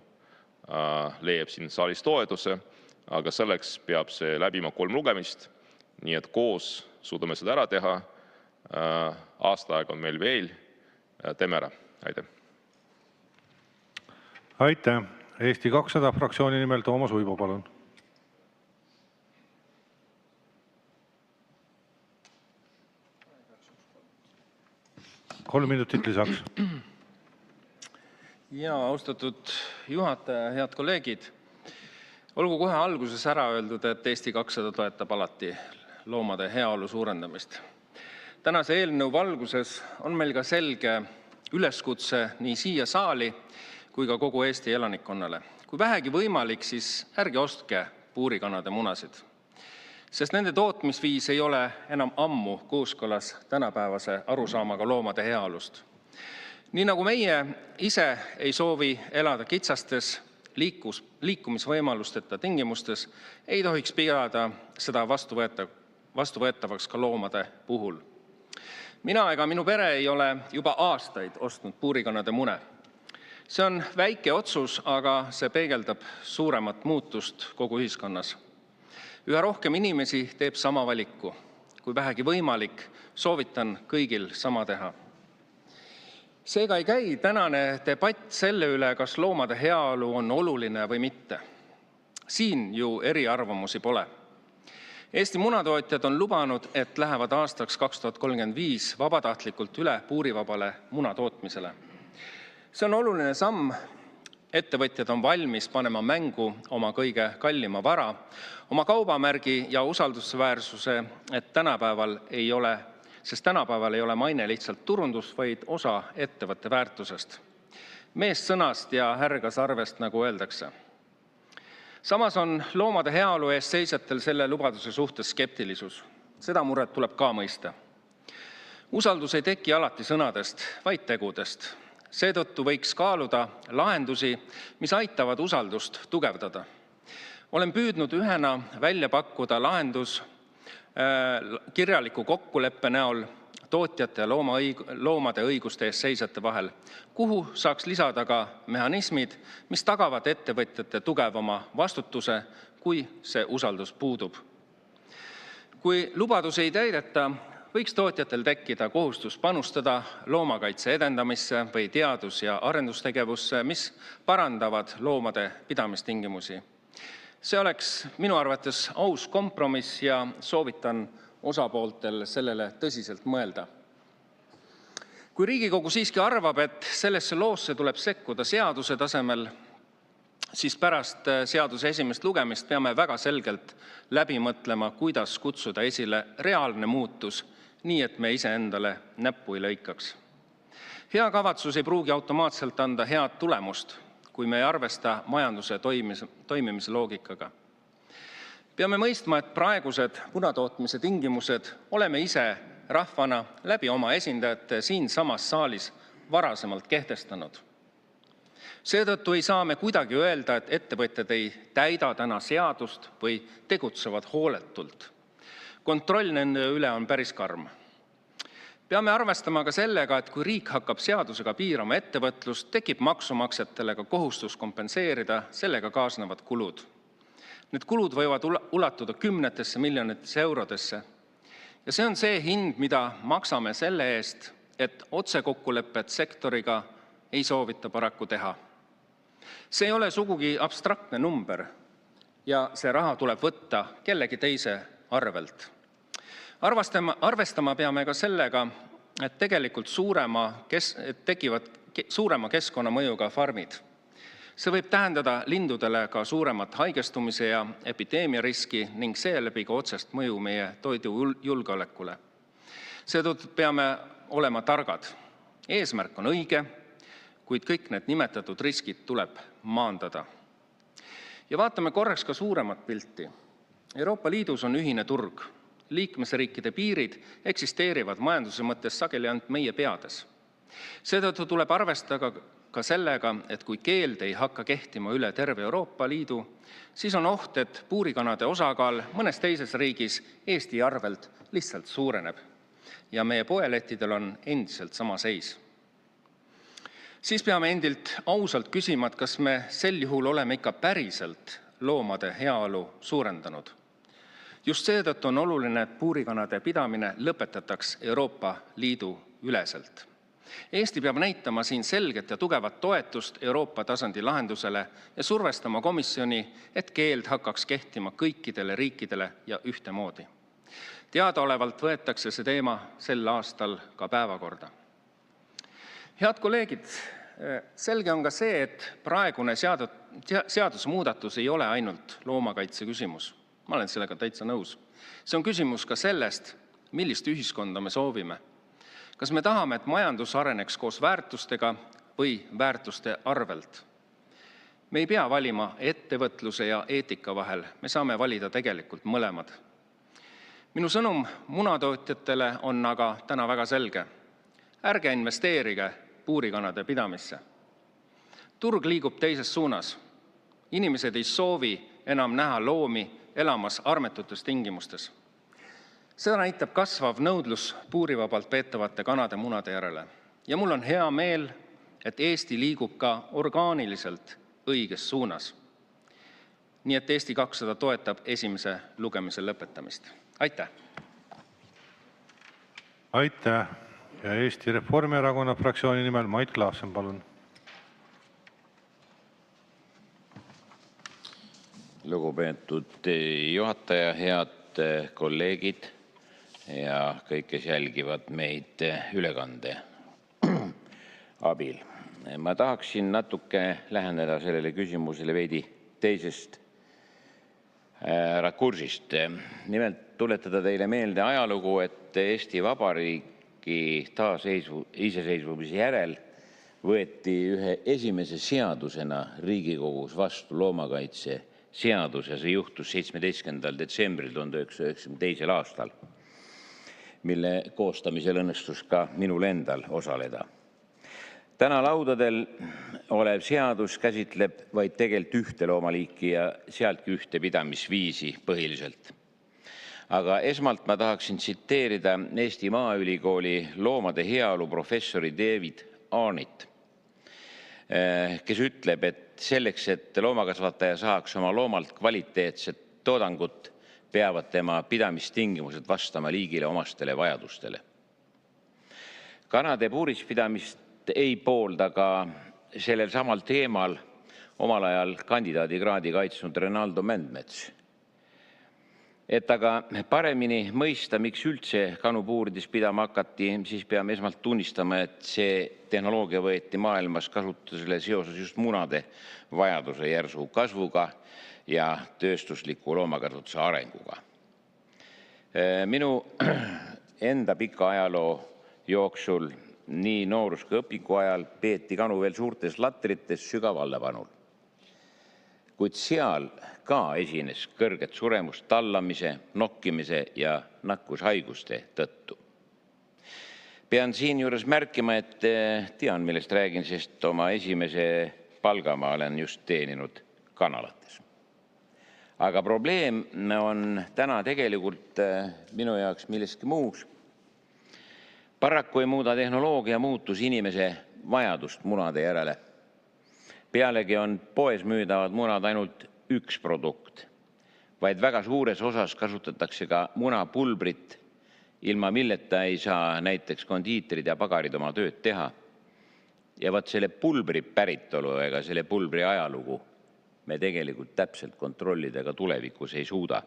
leiab siin saalis toetuse, aga selleks peab see läbima 3 lugemist, nii et koos suudame seda ära teha. Aasta aega on meil veel. Teeme ära. Aitäh. Aitäh. Eesti 200 fraktsiooni nimel Toomas Uibo, palun. Kolm minutit lisaks. Ja austatud juhataja, head kolleegid. Olgu kohe alguses ära öeldud, et Eesti 200 toetab alati loomade heaolu suurendamist. Tänase eelnõu valguses on meil ka selge üleskutse nii siia saali kui ka kogu Eesti elanikkonnale. Kui vähegi võimalik, siis ärge ostke puurikanade munasid, sest nende tootmisviis ei ole enam ammu kooskõlas tänapäevase arusaamaga loomade heaolust. Nii nagu meie ise ei soovi elada kitsastes liikumisvõimalusteta tingimustes, ei tohiks pidada seda vastuvõetavaks ka loomade puhul. Mina ega minu pere ei ole juba aastaid ostnud puurikanade mune. See on väike otsus, aga see peegeldab suuremat muutust kogu ühiskonnas. Üha rohkem inimesi teeb sama valiku. Kui vähegi võimalik, soovitan kõigil sama teha. Seega ei käi tänane debatt selle üle, kas loomade heaolu on oluline või mitte. Siin ju eriarvamusi pole. Eesti munatootjad on lubanud, et lähevad aastaks 2035 vabatahtlikult üle puurivabale munatootmisele. See on oluline samm. Ettevõtjad on valmis panema mängu oma kõige kallima vara, oma kaubamärgi ja usaldusväärsuse, et tänapäeval ei ole maine lihtsalt turundus, vaid osa ettevõtte väärtusest. Meest sõnast ja härga sarvest, nagu öeldakse. Samas on loomade heaolu eest seisjatel selle lubaduse suhtes skeptilisus. Seda muret tuleb ka mõista. Usaldus ei teki alati sõnadest, vaid tegudest. Seetõttu võiks kaaluda lahendusi, mis aitavad usaldust tugevdada. Olen püüdnud ühena välja pakkuda lahendus kirjaliku kokkuleppe näol tootjate ja loomade õiguste eest seisjate vahel, kuhu saaks lisada ka mehhanismid, mis tagavad ettevõtjate tugevama vastutuse, kui see usaldus puudub. Kui lubadusi ei täideta, võiks tootjatel tekkida kohustus panustada loomakaitse edendamisse või teadus- ja arendustegevusse, mis parandavad loomade pidamistingimusi. See oleks minu arvates aus kompromiss ja soovitan osapooltel sellele tõsiselt mõelda. Kui Riigikogu siiski arvab, et sellesse loosse tuleb sekkuda seaduse tasemel, siis pärast seaduse esimest lugemist peame väga selgelt läbi mõtlema, kuidas kutsuda esile reaalne muutus, nii et me iseendale näppu ei lõikaks. Hea kavatsus ei pruugi automaatselt anda head tulemust, kui me ei arvesta majanduse toimimise loogikaga. Peame mõistma, et praegused punatootmise tingimused oleme ise rahvana läbi oma esindajate siin samas saalis varasemalt kehtestanud. Seetõttu ei saa me kuidagi öelda, et ettevõtjad ei täida täna seadust või tegutsevad hooletult. Kontroll nende üle on päris karm. Peame arvestama ka sellega, et kui riik hakkab seadusega piirama ettevõtlust, tekib maksumaksjatele ka kohustus kompenseerida sellega kaasnevad kulud. Need kulud võivad ulatuda kümnetesse miljonitesse eurodesse. Ja see on see hind, mida maksame selle eest, et otsekokkulepet sektoriga ei soovita paraku teha. See ei ole sugugi abstraktne number ja see raha tuleb võtta kellegi teise arvelt. Arvestama peame ka sellega, et tegelikult tekivad suurema keskkonnamõjuga farmid. See võib tähendada lindudele ka suuremat haigestumise ja epideemiariski ning seeläbi ka otsest mõju meie toidujulgeolekule. Seetõttu peame olema targad. Eesmärk on õige, kuid kõik need nimetatud riskid tuleb maandada. Ja vaatame korraks ka suuremat pilti. Euroopa Liidus on ühine turg. Liikmesriikide piirid eksisteerivad majanduse mõttes sageli ainult meie peades. Seetõttu tuleb arvestada ka sellega, et kui keeld ei hakka kehtima üle terve Euroopa Liidu, siis on oht, et puurikanade osakaal mõnes teises riigis Eesti arvelt lihtsalt suureneb ja meie poelettidel on endiselt sama seis. Siis peame endilt ausalt küsima, et kas me sel juhul oleme ikka päriselt loomade heaolu suurendanud. Just seetõttu on oluline, et puurikanade pidamine lõpetataks Euroopa Liidu üleselt. Eesti peab näitama siin selget ja tugevat toetust Euroopa tasandi lahendusele ja survestama komisjoni, et keeld hakkaks kehtima kõikidele riikidele ja ühtemoodi. Teadaolevalt võetakse see teema sel aastal ka päevakorda. Head kolleegid, selge on ka see, et praegune seadusemuudatus ei ole ainult loomakaitse küsimus. Ma olen sellega täitsa nõus. See on küsimus ka sellest, millist ühiskonda me soovime. Kas me tahame, et majandus areneks koos väärtustega või väärtuste arvelt? Me ei pea valima ettevõtluse ja eetika vahel, me saame valida tegelikult mõlemad. Minu sõnum munatootjatele on aga täna väga selge. Ärge investeerige puurikanade pidamisse. Turg liigub teises suunas. Inimesed ei soovi enam näha loomi elamas armetutes tingimustes. Seda näitab kasvav nõudlus puurivabalt peetavate kanade munade järele. Ja mul on hea meel, et Eesti liigub ka orgaaniliselt õiges suunas. Nii et Eesti 200 toetab esimese lugemise lõpetamist. Aitäh! Aitäh! Ja Eesti Reformierakonna fraktsiooni nimel Mait Klaassen, palun. Lugupeetud juhataja, head kolleegid ja kõik, kes jälgivad meid ülekande abil. Ma tahaksin natuke läheneda sellele küsimusele veidi teisest rakursist. Nimelt tuletada teile meelde ajalugu, et Eesti Vabariigi taasiseseisvumise järel võeti ühe esimese seadusena Riigikogus vastu loomakaitse seadus ja see juhtus 17. detsembril 1992. aastal, mille koostamisel õnnestus ka minul endal osaleda. Täna laudadel olev seadus käsitleb vaid tegelikult ühte loomaliiki ja sealtki ühte pidamisviisi põhiliselt. Aga esmalt ma tahaksin tsiteerida Eesti Maaülikooli loomade heaolu professori David Arnit, kes ütleb, et selleks, et loomakasvataja saaks oma loomalt kvaliteetset toodangut, peavad tema pidamistingimused vastama liigile omastele vajadustele. Kanade puurispidamist ei poolda ka sellel samal teemal omal ajal kandidaadikraadi kaitsnud Renaldo Mändmets. Et aga paremini mõista, miks üldse kanu puurides pidama hakati, siis peame esmalt tunnistama, et see tehnoloogia võeti maailmas kasutusele seoses just munade vajaduse järsu kasvuga ja tööstusliku loomakasvatuse arenguga. Minu enda pika ajaloo jooksul nii noorus- kui õpiku ajal peeti kanu veel suurtes latrites sügavallapanul. Kuid seal ka esines kõrget suremust tallamise, nokkimise ja nakkushaiguste tõttu. Pean siinjuures märkima, et tean, millest räägin, sest oma esimese palga ma olen just teeninud kanalates. Aga probleem on täna tegelikult minu jaoks milleski muus. Paraku ei muuda tehnoloogia muutus inimese vajadust munade järele. Pealegi on poes müüdavad munad ainult üks produkt, vaid väga suures osas kasutatakse ka munapulbrit, ilma milleta ei saa näiteks kondiitrid ja pagarid oma tööd teha. Ja vaat selle pulbri päritolu ega selle pulbri ajalugu me tegelikult täpselt kontrollida ka tulevikus ei suuda,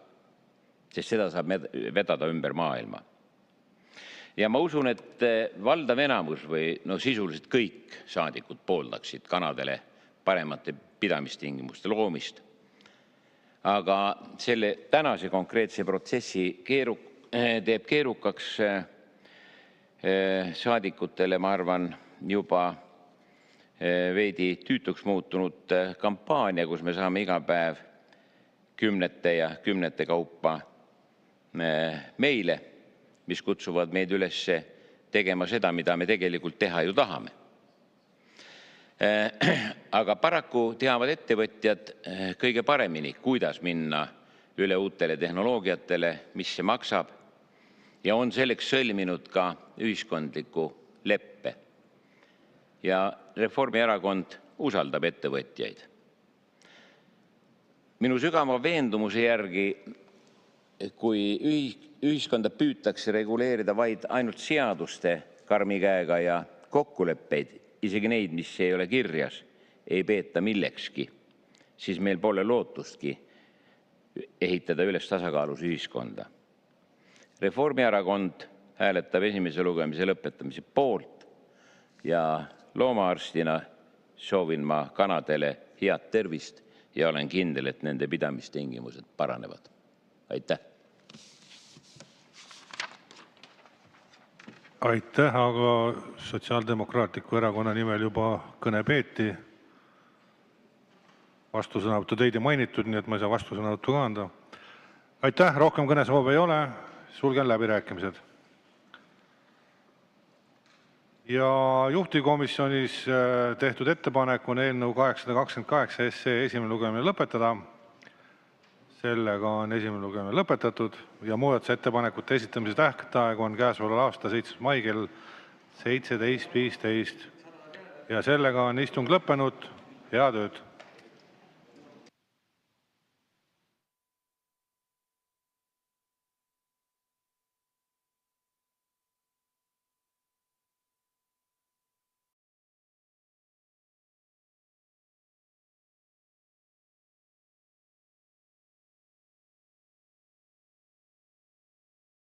sest seda saab vedada ümber maailma. Ja ma usun, et valdav enamus või sisuliselt kõik saadikud pooldaksid kanadele paremate pidamistingimuste loomist. Aga selle tänase konkreetse protsessi teeb keerukaks saadikutele, ma arvan, juba veidi tüütuks muutunud kampaania, kus me saame iga päev kümnete ja kümnete kaupa meile, mis kutsuvad meid üles tegema seda, mida me tegelikult teha ju tahame. Aga paraku teavad ettevõtjad kõige paremini, kuidas minna üle uutele tehnoloogiatele, mis see maksab, ja on selleks sõlminud ka ühiskondliku leppe. Ja Reformierakond usaldab ettevõtjaid. Minu sügava veendumuse järgi, kui ühiskonda püütakse reguleerida vaid ainult seaduste karmi käega ja kokkuleppeid, isegi neid, mis ei ole kirjas, ei peeta millekski, siis meil pole lootustki ehitada üles tasakaalus ühiskonda. Reformierakond hääletab esimese lugemise lõpetamise poolt ja loomaarstina soovin ma kanadele head tervist ja olen kindel, et nende pidamistingimused paranevad. Aitäh! Aitäh, aga Sotsiaaldemokraatliku Erakonna nimel juba kõne peeti. Vastusõnavõttu teid ei mainitud, nii et ma ei saa vastusõnavõttu ka anda. Aitäh, rohkem kõnesoove ei ole. Sulgen läbirääkimised. Ja juhtivkomisjonis tehtud ettepanek on eelnõu 828 SE esimene lugemine lõpetada. Sellega on esimene lugemine lõpetatud ja muudatusettepanekute esitamise tähtaeg on käesoleva aasta 7. mai kell 17.15. Ja sellega on istung lõppenud. Head ööd!